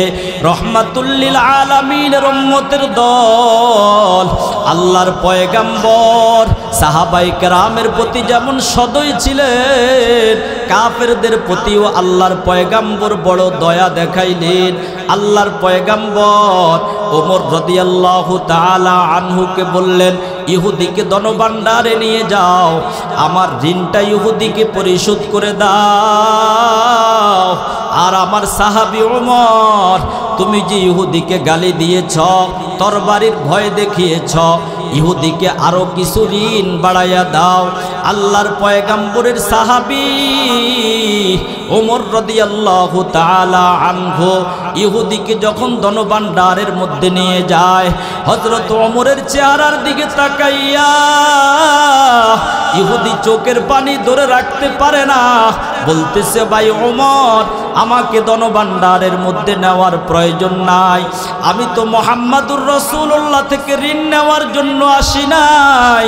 রহমাতুল লিল আলামিনের উম্মতের দল, আল্লাহর পয়গম্বর সাহাবায়ে কেরামের প্রতি যেমন সদয় ছিলেন, কাফেরদের প্রতিও আল্লাহর পয়গম্বর বড় দয়া দেখাইলেন। আল্লাহর পয়গম্বর ওমর রাদিয়াল্লাহু তাআলা আনহুকে বললেন, ইহুদিকে ধনভাণ্ডারে নিয়ে যাও, আমার ঋণটা ইহুদিকে পরিশোধ করে দাও। আর আমার সাহাবী ওমর, তুমি যে ইহুদিকে গালি দিয়েছ, তরবারির ভয় দেখিয়েছ, ইহুদিকে আরো কিছু ঋণ বাড়াইয়া দাও। আল্লাহর পয়গম্বরের সাহাবী ওমর রাদিয়াল্লাহু তাআলা আনহু ইহুদিকে যখন ধনভাণ্ডারের মধ্যে নিয়ে যায়, হযরত ওমরের চেহারার দিকে তাকাইয়া ইহুদি চোখের পানি ধরে রাখতে পারে না, বলতেছে, ভাই ওমর, আমাকে ধনভাণ্ডারের মধ্যে নেওয়ার প্রয়োজন নাই, আমি তো মুহাম্মাদুর রাসূলুল্লাহ থেকে ঋণ নেওয়ার জন্য আসি নাই।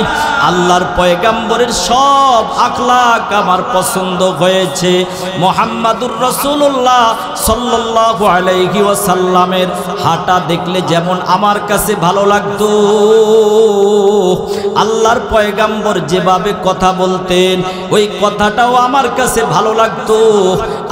আল্লাহর পয়গম্বরের সব আখলাক আমার পছন্দ হয়েছে। মুহাম্মাদুর রাসূলুল্লাহ সাল্লাল্লাহু আলাইহি ওয়াসাল্লামের হাঁটা দেখলে যেমন আমার কাছে ভালো লাগতো, আল্লাহর পয়গম্বর যেভাবে কথা বলতেন ওই কথাটাও আমার কাছে ভালো লাগতো।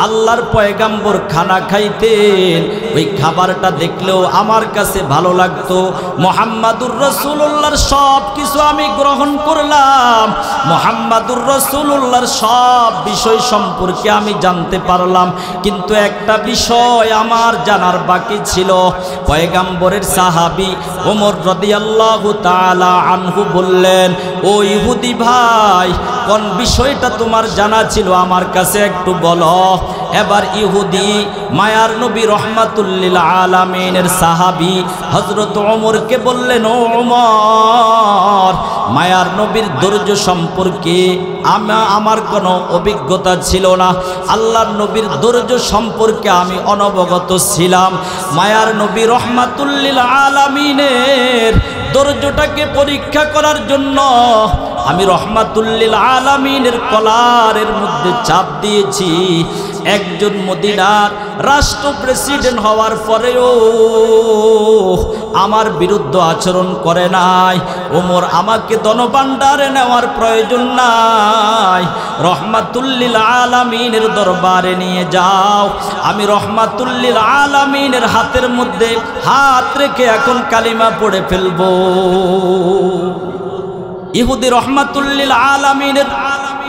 আল্লাহর পয়গম্বর খানা খাইতেন, ওই খাবারটা দেখলেও আমার কাছে ভালো লাগতো। মুহাম্মাদুর রাসূলুল্লাহর সব কিছু আমি গ্রহণ করলাম, মুহাম্মাদুর রাসূলুল্লাহর সব বিষয় সম্পর্কে আমি জানতে পারলাম, কিন্তু একটা বিষয় আমার জানার বাকি ছিল। পয়গম্বরের সাহাবী ওমর রাদিয়াল্লাহু তাআলা আনহু বললেন, ও ইহুদি ভাই, কোন বিষয়টা তোমার জানা ছিল আমার কাছে একটু বলো। এবার ইহুদি মায়ার নবী রহমাতুল লিল আলামিনের সাহাবী হযরত ওমরকে বললেন, ও ওমর, মায়ার নবীর ধৈর্য সম্পর্কে আমার কোনো অভিজ্ঞতা ছিল না, আল্লাহর নবীর ধৈর্য সম্পর্কে আমি অনবগত ছিলাম। মায়ার নবী রহমাতুল লিল আলামিনের ধৈর্যটাকে পরীক্ষা করার জন্য আমি রহমাতুল লিল আলামিনের কলারের মধ্যে চাপ দিয়েছি। একজন মদিনার রাষ্ট্র প্রেসিডেন্ট হওয়ার পরেও আমার বিরুদ্ধে আচরণ করে নাই। ওমর, আমাকে ধনভাণ্ডারে নেওয়ার প্রয়োজন নাই, রহমাতুল লিল আলামিনের দরবারে নিয়ে যাও, আমি রহমাতুল লিল আলামিনের হাতের মধ্যে হাত রেখে এখন কালিমা পড়ে ফেলবো। ইহুদি রহমাতুল লিল আলামিনের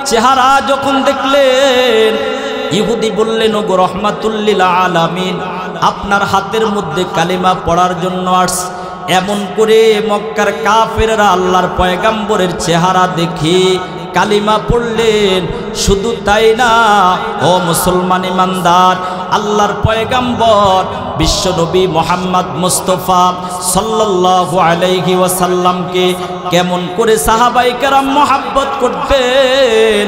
চেহারা যখন দেখলেন, ইহুদি বললেন, ওগো রহমাতুল লিল আলামিন, আপনার হাতের মধ্যে কালিমা পড়ার জন্য আসছে। এমন করে মক্কার কাফেররা আল্লাহর পয়গাম্বরের চেহারা দেখে কালিমা পড়লেন। শুধু তাই না, ও মুসলমান ইমানদার, আল্লাহর পয়গাম্বর বিশ্বনবী মুহাম্মদ মুস্তাফা সাল্লাল্লাহু আলাইহি ওয়াসাল্লামকে কেমন করে সাহাবায়ে কেরাম মহব্বত করতেন।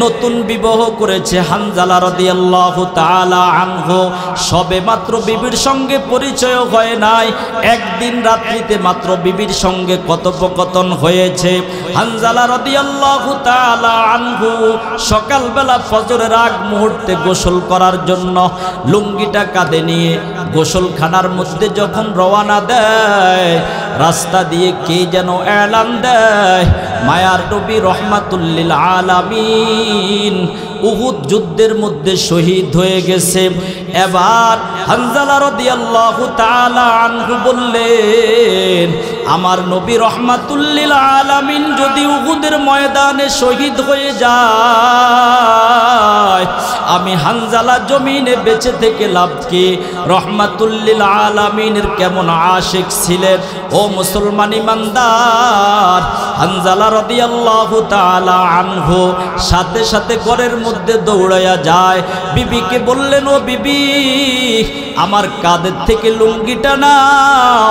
নতুন বিবাহ করেছে হানজালা রাদিয়াল্লাহু তাআলা আনহু, সবে মাত্র বিবির সঙ্গে পরিচয় হয় নাই, একদিন রাত্রিতে মাত্র বিবির সঙ্গে কথোপকথন হয়েছে। হানজালা রাদিয়াল্লাহু তাআলা আনহু সকালবেলা ফজরের আগ মুহূর্তে গোসল করার জন্য লুঙ্গিটা কাঁধে নিয়ে গোসলখানার মধ্যে যখন রওনা দেয়, রাস্তা দিয়ে কে যেন এলান দেয়, মায়ার নবী রহমাতুল লিল আলামিন উহুদ যুদ্ধের মধ্যে শহীদ হয়ে গেছে। এবার হানজালা রাদিয়াল্লাহু তাআলা আনহু বললেন, আমার নবী রহমাতুল লিল আলামিন যদি উহুদের ময়দানে শহীদ হয়ে যায়, আমি হানজালা জমিনে বেঁচে থেকে লাভ কি? রহমাতুল লিল আলামিনের কেমন আশিক ছিলেন ও মুসলমান ইমানদার। হানজালা রাদিয়াল্লাহু তাআলা আনহু সাথে সাথে ঘরের মধ্যে দৌড়াইয়া যায়, বিবিকে বললেন, ও বিবি, আমার কাঁধের থেকে লুঙ্গিটা নাও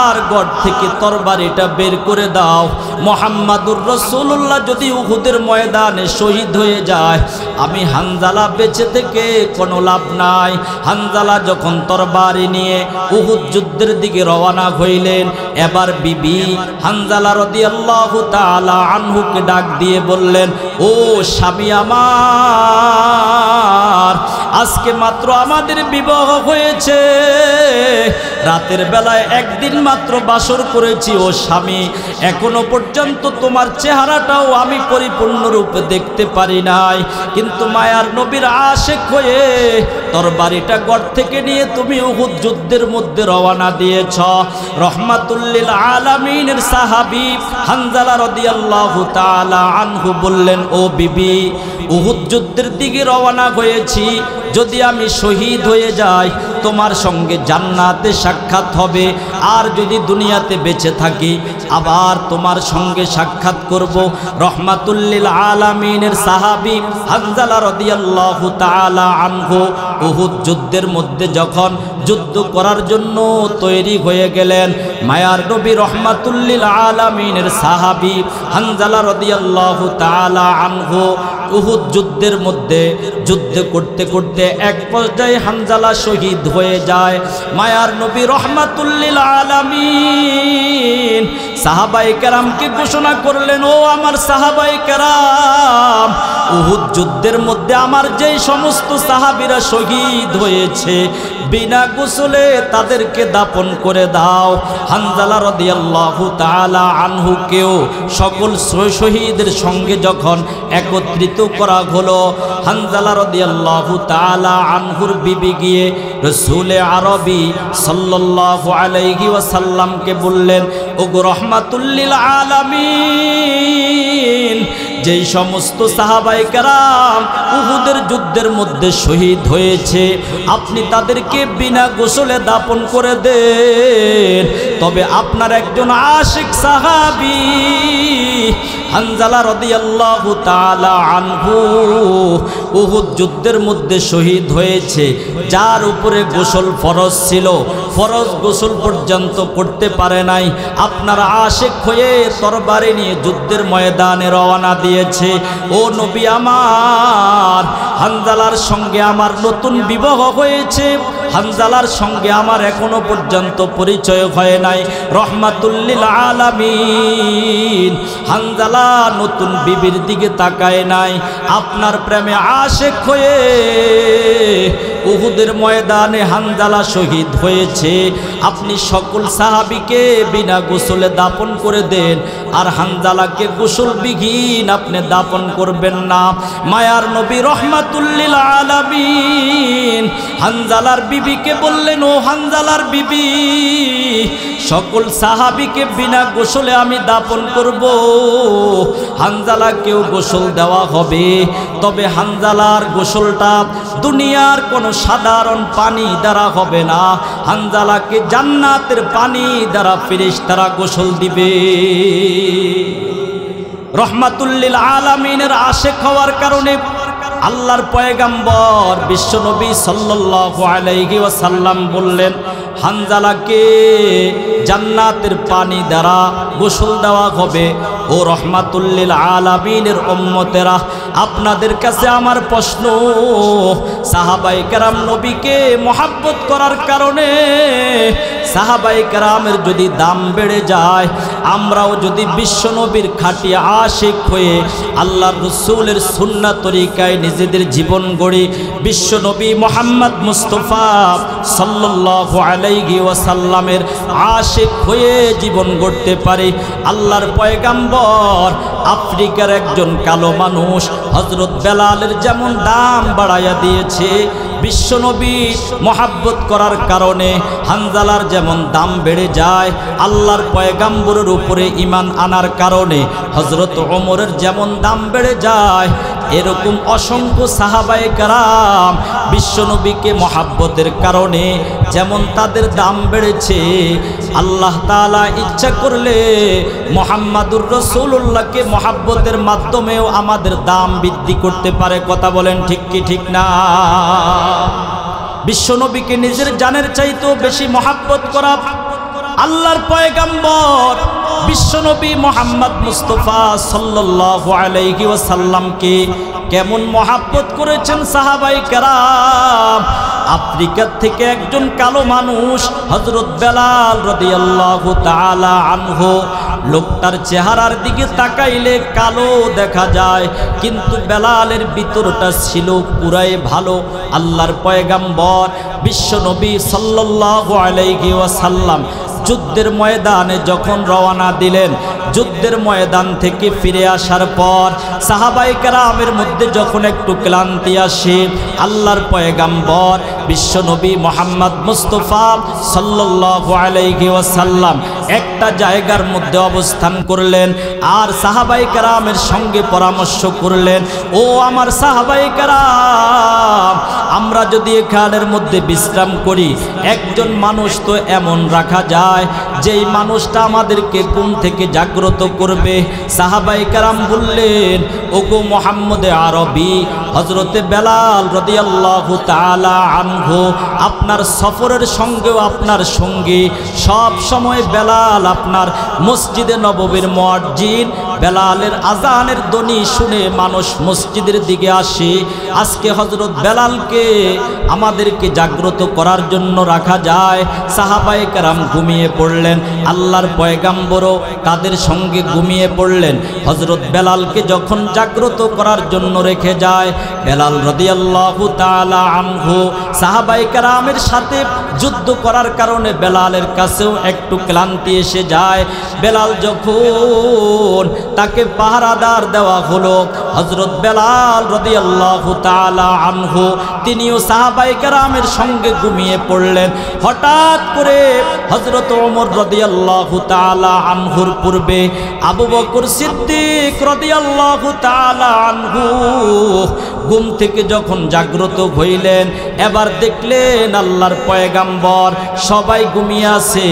আর ঘর থেকে তরবারিটা বের করে দাও। মুহাম্মাদুর রাসূলুল্লাহ যদি উহুদের ময়দানে শহীদ হয়ে যায়, আমি হানজালা বেঁচে থেকে কোনো লাভ নাই। হানজালা যখন তরবারি নিয়ে উহুদ যুদ্ধের দিকে রওনা হইলেন, এবার বিবি হানজালা রাদিয়াল্লাহু তাআলা আনহুকে ডাক দিয়ে বললেন, ও স্বামী আমার, আজকে মাত্র আমাদের বিবাহ হয়েছে, রাতের বেলায় একদিন মাত্র বাসর করেছি। ও স্বামী, এখনো পর্যন্ত তোমার চেহারাটাও আমি পরিপূর্ণরূপে দেখতে পারি নাই, কিন্তু মায়ার নবীর আশিক হয়ে তরবারিটা ঘর থেকে নিয়ে তুমি উহুদ যুদ্ধের মধ্যে রওনা দিয়েছ। রহমাতুল লিল আলামিনের সাহাবী হানজালা রাদিয়াল্লাহু তাআলা আনহু বললেন, ও বিবি, উহুদ যুদ্ধের দিকে রওনা হয়েছি, যদি আমি শহীদ হয়ে যাই তোমার সঙ্গে জান্নাতে সাক্ষাৎ হবে, আর যদি দুনিয়াতে বেঁচে থাকি আবার তোমার সঙ্গে সাক্ষাৎ করব। রহমাতুল লিল আলামিনের সাহাবী হানজালা রাদিয়াল্লাহু তাআলা আনহু উহুদ যুদ্ধের মধ্যে যখন যুদ্ধ করার জন্য তৈরি হয়ে গেলেন, মায়ার নবী রহমাতুল লিল আলামিনের সাহাবী হানজালা রাদিয়াল্লাহু তাআলা আনহু উহুদ যুদ্ধের মধ্যে যুদ্ধ করতে করতে এক পর্যায়ে হানজালা শহীদ হয়ে যায়। মায়ার নবী রহমাতুল লিল আলামিন সাহাবায়ে কেরামকে ঘোষণা করলেন, ও আমার সাহাবায়ে কেরাম, উহুদ যুদ্ধের মধ্যে আমার যেই সমস্ত সাহাবীরা শহীদ হয়েছে, বিনা গোসলে তাদেরকে দাফন করে দাও। হানজালা রাদিয়াল্লাহু তাআলা আনহুকেও সকল শহীদের সঙ্গে যখন একত্রিত করা হলো, হানজালা রাদিয়াল্লাহু তাআলা আনহুর বিবি গিয়ে রাসূল আরবি সাল্লাল্লাহু আলাইহি ওয়াসাল্লামকে বললেন, ওগো রহমাতুল লিল আলামিন, যেই সমস্ত সাহাবায়ে কেরাম উহুদের যুদ্ধের মধ্যে শহীদ হয়েছে, আপনি তাদেরকে বিনা গোসলে দাফন করে দেন। তবে আপনার একজন আশিক সাহাবী হানজালা রাদিয়াল্লাহু তাআলা আনহু উহুদ যুদ্ধের মধ্যে শহীদ হয়েছে, যার উপরে গোসল ফরজ ছিল, ফরজ গোসল পর্যন্ত করতে পারে নাই, আপনার আশিক হয়ে তরবারি নিয়ে যুদ্ধের ময়দানে রওনা দিয়েছে। ও নবী আমার, হানজালার সঙ্গে আমার নতুন বিবাহ হয়েছে, হানজালার সঙ্গে আমার এখনো পর্যন্ত পরিচয় হয় নাই। রহমাতুল লিল আলামিন হানজালা নতুন বিবির দিকে তাকায় নাই, আপনার প্রেমে আশিক হয়ে উহুদের ময়দানে হানজালা শহীদ হয়েছে, আপনি সকল সাহাবীকে বিনা গোসলে দাফন করে দেন, আর হানজালাকে গোসলবিহীন আপনি দাফন করবেন না। মায়ার নবী রহমাতুল লিল আলামিন হানজালার বিবিকে বললেন, ও হানজালার বিবি, সকল সাহাবীকে বিনা গোসলে আমি দাফন করব, হানজালাকেও গোসল দেওয়া হবে, তবে হানজালার গোসলটা দুনিয়ার কোনো সাধারণ পানি দ্বারা হবে না, হানজালাকে জান্নাতের পানি দ্বারা ফেরেশতারা গোসল দিবে। রহমাতুল লিল আলামিনের আশিক হওয়ার কারণে আল্লাহর পয়গাম্বর বিশ্বনবী সাল্লাল্লাহু আলাইহি ওয়াসাল্লাম বললেন, হানজালাকে জান্নাতের পানি দ্বারা গোসল দেওয়া হবে। ও রহমাতুল লিল আলামিনের উম্মতেরা, আপনাদের কাছে আমার প্রশ্ন, সাহাবায়ে কেরাম নবীকে মহব্বত করার কারণে সাহাবায়ে কেরামের যদি দাম বেড়ে যায়, আমরাও যদি বিশ্বনবীর খাঁটি আশিক হয়ে আল্লাহর রাসূলের সুন্নাত তরিকায় নিজেদের জীবন গড়ি, বিশ্বনবী মুহাম্মদ মুস্তাফা সাল্লাল্লাহু আলাইহি ওয়াসাল্লামের আশিক হয়ে জীবন গড়তে পারি। আল্লাহর পয়গাম্বর আফ্রিকার একজন কালো মানুষ হযরত বেলালের যেমন দাম বাড়াইয়া দিয়েছে, বিশ্বনবী মহব্বত করার কারণে হানজালার যেমন দাম বেড়ে যায়, আল্লাহর পয়গাম্বরের উপরে ঈমান আনার কারণে হযরত ওমরের যেমন দাম বেড়ে যায়, এরকম অসংখ্য সাহাবায়ে কেরাম বিশ্বনবীকে মহব্বতের কারণে যেমন তাদের দাম বেড়েছে, আল্লাহ তাআলা ইচ্ছা করলে মুহাম্মাদুর রাসূলুল্লাহকে মহব্বতের মাধ্যমেও আমাদের দাম বৃদ্ধি করতে পারে। কথা বলেন ঠিক কি ঠিক না? বিশ্বনবীকে নিজের জানের চাইতেও বেশি মহব্বত করা আল্লাহর পয়গাম্বর বিশ্বনবী মুহাম্মদ মুস্তাফা সাল্লাল্লাহু আলাইহি ওয়াসাল্লামকে কেমন মহব্বত করেছেন সাহাবায়ে কেরাম। আফ্রিকা থেকে একজন কালো মানুষ হযরত বেলাল রাদিয়াল্লাহু তাআলা আনহু, লোকটার চেহারার দিকে তাকাইলে কালো দেখা যায়, কিন্তু বেলালের ভিতরটা ছিল পুরাই ভালো। আল্লাহর পয়গাম্বর বিশ্বনবী সাল্লাল্লাহু আলাইহি ওয়াসাল্লাম যুদ্ধের ময়দানে যখন রওনা দিলেন, যুদ্ধের ময়দান থেকে ফিরে আসার পর সাহাবায়ে কেরামের মধ্যে যখন একটু ক্লান্তি আসে, আল্লাহর পয়গাম্বর বিশ্বনবী মুহাম্মদ মুস্তাফা সাল্লাল্লাহু আলাইহি ওয়াসাল্লাম একটা জায়গার মধ্যে অবস্থান করলেন, আর সাহাবায়ে কেরামের সঙ্গে পরামর্শ করলেন, ও আমার সাহাবায়ে কেরাম, আমরা যদি এখানের মধ্যে বিশ্রাম করি, একজন মানুষ তো এমন রাখা যায় যেই মানুষটা আমাদেরকে ঘুম থেকে জাগ্রত করবে। সাহাবায়ে কেরাম বললেন, ওগো মুহাম্মদে আরবি, হযরতে বেলাল রাদিয়াল্লাহু তাআলা আনহু আপনার সফরের সঙ্গেও আপনার সঙ্গী, সব সময় বেলাল আপনার মসজিদে নববীর মুয়াজ্জিন, বেলালের আজানের ধ্বনি শুনে মানুষ মসজিদের দিকে আসে। আজকে হযরত বেলালকে আমাদেরকে জাগ্রত করার জন্য রাখা যায়। সাহাবায়ে কেরাম ঘুমিয়ে পড়লেন, আল্লাহর পয়গাম্বরও তাদের সঙ্গে ঘুমিয়ে পড়লেন। হযরত বেলালকে যখন জাগ্রত করার জন্য রেখে যায়, বেলাল রাদিয়াল্লাহু তাআলা আনহু সাহাবায়ে কেরামের সাথে যুদ্ধ করার কারণে বেলালের কাছেও একটু ক্লান্তি এসে যায়। বেলাল যখন তাকে পাহারাদার দেওয়া হলো, হযরত বেলাল রাদিয়াল্লাহু তাআলা আনহু তিনিও সাহাবায়ে কেরামের সঙ্গে ঘুমিয়ে পড়লেন। হঠাৎ করে হযরত ওমর রাদিয়াল্লাহু তাআলা আনহুর পূর্বে আবু বকর সিদ্দিক রাদিয়াল্লাহু তাআলা আনহু ঘুম থেকে যখন জাগ্রত হইলেন, এবার দেখলেন আল্লাহর পয়গাম্বর সবাই ঘুমিয়ে আছে,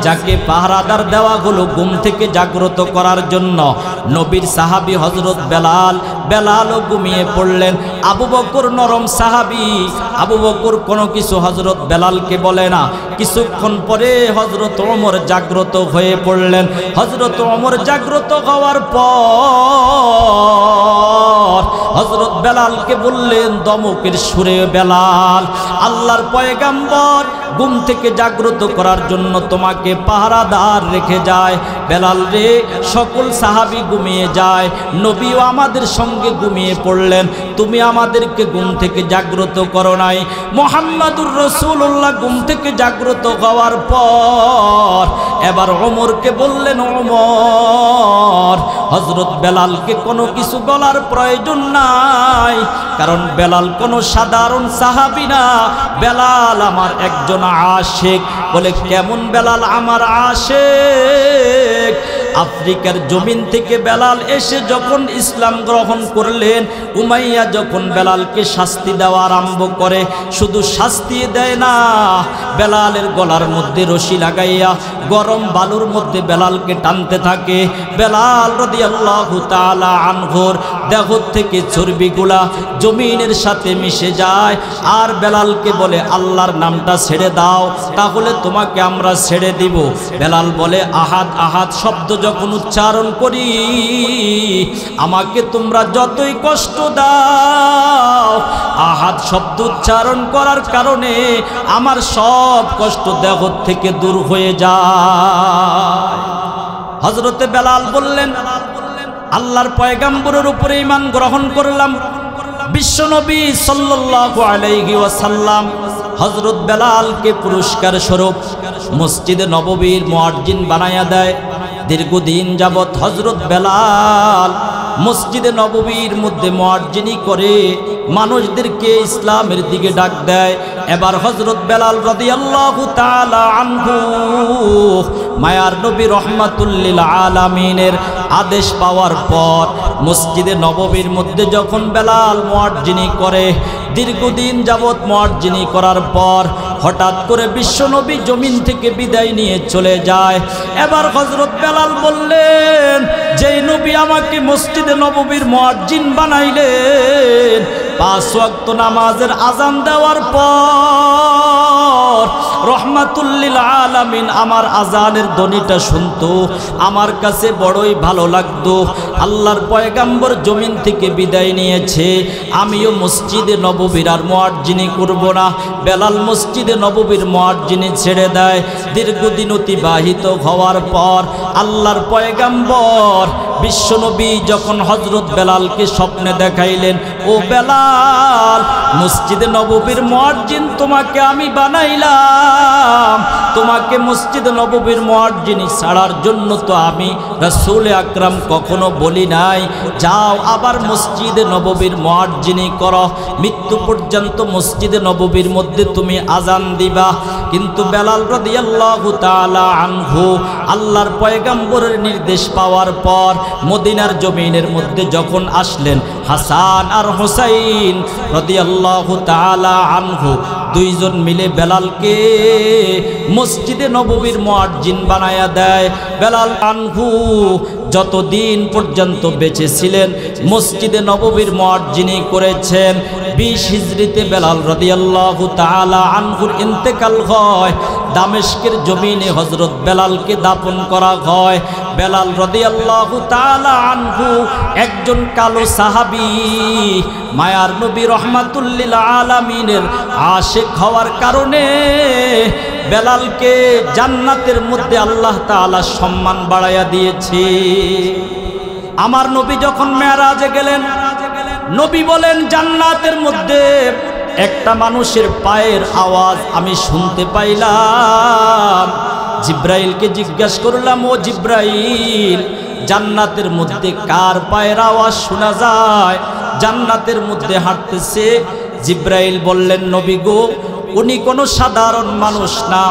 যাকে পাহারাদার দেওয়া হলো ঘুম থেকে জাগ্রত করার জন্য নবীর সাহাবী হযরত বেলাল, বেলালও ঘুমিয়ে পড়লেন। আবু বকর নরম সাহাবী, আবু বকর কোনো কিছু হযরত বেলালকে বলে না। কিছুক্ষণ পরে হযরত ওমর জাগ্রত হয়ে পড়লেন। হযরত ওমর জাগ্রত হওয়ার পর হযরত বেলালকে বললেন দমকের সুরে, বেলাল, আল্লাহর পয়গম্বর ঘুম থেকে জাগ্রত করার জন্য তোমাকে পাহারাদার রেখে যায়। বেলাল রে, সকল সাহাবী ঘুমিয়ে যায়, নবীও আমাদের সঙ্গে ঘুমিয়ে পড়লেন, তুমি আমাদেরকে ঘুম থেকে জাগ্রত করো নাই। মুহাম্মাদুর রাসূলুল্লাহ ঘুম থেকে জাগ্রত হওয়ার পর এবার ওমরকে বললেন, ওমর, হযরত বেলালকে কোনো কিছু বলার প্রয়োজন নাই, কারণ বেলাল কোনো সাধারণ সাহাবী না, বেলাল আমার একজন আশিক। বলে কেমন বেলাল আমার আশিক? আফ্রিকার জমিন থেকে বেলাল এসে যখন ইসলাম গ্রহণ করলেন, উমাইয়া যখন বেলালকে শাস্তি দেওয়া আরম্ভ করে, শুধু শাস্তি দেয় না, বেলালের গলার মধ্যে রশি লাগাইয়া গরম বালুর মধ্যে বেলালকে টানতে থাকে। বেলাল রাদিয়াল্লাহু তাআলা আনহুর দেহ থেকে চর্বিগুলা জমিনের সাথে মিশে যায়, আর বেলালকে বলে আল্লাহর নামটা ছেড়ে দাও, তাহলে তোমাকে আমরা ছেড়ে দিব। বেলাল বলে আহাদ আহাদ শব্দ যখন উচ্চারণ করি, আমাকে তোমরা যতই কষ্ট দাও, আহাদ শব্দ উচ্চারণ করার কারণে আমার সব কষ্ট দেহ থেকে দূর হয়ে যায়। হযরতে বেলাল বললেন, আল্লাহর পয়গম্বরের উপরে ঈমান গ্রহণ করলাম। বিশ্বনবী সাল্লাল্লাহু আলাইহি ওয়াসাল্লাম হযরত বেলালকে পুরস্কার স্বরূপ মসজিদে নববীর মুয়াজ্জিন বানায়া দেয়। দীর্ঘদিন যাবৎ হযরত বেলাল মসজিদে নববীর মধ্যে মুয়াজ্জিনি করে মানুষদেরকে ইসলামের দিকে ডাক দেয়। এবার হযরত বেলাল রাদিয়াল্লাহু তাআলা আনহু মায়ার নবী রহমাতুল লিল আলামিনের আদেশ পাওয়ার পর মসজিদে নববীর মধ্যে যখন বেলাল মুয়াজ্জিনি করে, দীর্ঘদিন যাবৎ মুয়াজ্জিনি করার পর হঠাৎ করে বিশ্বনবী জমিন থেকে বিদায় নিয়ে চলে যায়। এবার হযরত বেলাল বললেন, যেই নবী আমাকে মসজিদে নববীর মুয়াজ্জিন বানাইলেন, 5 ওয়াক্ত নামাজের আজান দেওয়ার পর রহমাতুল লিল আলামিন আমার আজানের ধ্বনিটা শুনতো, আমার কাছে বড়ই ভালো লাগতো। আল্লাহর পয়গম্বর জমিন থেকে বিদায় নিয়েছে, আমিও মসজিদে নববীর আর মুয়াজ্জিনি করব না। বেলাল মসজিদে নববীর মুয়াজ্জিনি ছেড়ে দেয়। দীর্ঘদিন অতিবাহিত হওয়ার পর আল্লাহর পয়গম্বর বিশ্বনবী যখন হযরত বেলালকে স্বপ্নে দেখাইলেন, ও বেলাল, মসজিদে নববীর মুয়াজ্জিন তোমাকে আমি বানাইলাম, তোমাকে মসজিদে নববীর মুয়াজ্জিনি ছাড়ার জন্য তো আমি রাসূল আকরাম কখনো বলি নাই, যাও আবার মসজিদে নববীর মুয়াজ্জিনি করো, মৃত্যু পর্যন্ত মসজিদে নববীর মধ্যে তুমি আজান দিবা। কিন্তু বেলাল রাদিয়াল্লাহু তাআলা আনহু আল্লাহর পয়গম্বরের নির্দেশ পাওয়ার পর মদিনার জমিনের মধ্যে যখন আসলেন, হাসান আর হুসাইন রাদিয়াল্লাহু তাআলা আনহু দুইজন মিলে বেলালকে মসজিদে নববীর মুয়াজ্জিন বানায়া দেয়। বেলাল আনহু যতদিন পর্যন্ত বেঁচে ছিলেন মসজিদে নববীর মুয়াজ্জিনি করেছেন। 20 হিজরিতে বেলাল রাদিয়াল্লাহু তাআলা আনহুর ইন্তেকাল হয়। দামেস্কের জমিনে হযরত বেলালকে দাফন করা হয়। বেলাল রাদিয়াল্লাহু তাআলা আনহু একজন কালো সাহাবী, মায়ার নবী রহমাতুল লিল আলামিনের আশিক হওয়ার কারণে বেলালকে জান্নাতের মধ্যে আল্লাহ তাআলা সম্মান বাড়াইয়া দিয়েছে। আমার নবী যখন মেরাজে গেলেন, নবী বলেন, জান্নাতের মধ্যে একটা মানুষের পায়ের আওয়াজ আমি শুনতে পাইলাম। জিব্রাইলকে জিজ্ঞাসা করলাম, ও জিব্রাইল, জান্নাতের মধ্যে কার পায়ের আওয়াজ শোনা যায়? জান্নাতের মধ্যে হাঁটতেছে। জিব্রাইল বললেন, নবী গো, উনি কোনো সাধারণ মানুষ না,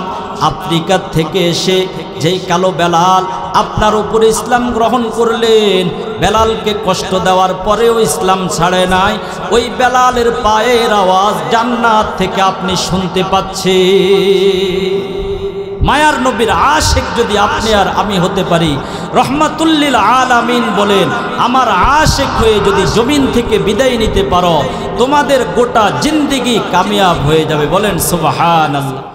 আফ্রিকা থেকে এসে যেই কালো বেলাল আপনার উপরে ইসলাম গ্রহণ করলেন, বেলালকে কষ্ট দেওয়ার পরেও ইসলাম ছাড়ে নাই, ওই বেলালের পায়ের আওয়াজ জান্নাত থেকে আপনি শুনতে পাচ্ছেন। মায়ার নবীর আশিক যদি আপনি আর আমি হতে পারি, রহমাতুল লিল আলামিন বলেন, আমার আশিক হয়ে যদি জমিন থেকে বিদায় নিতে পারো, তোমাদের গোটা জিন্দেগি কামিয়াব হয়ে যাবে। বলেন সুবহানাল্লাহ।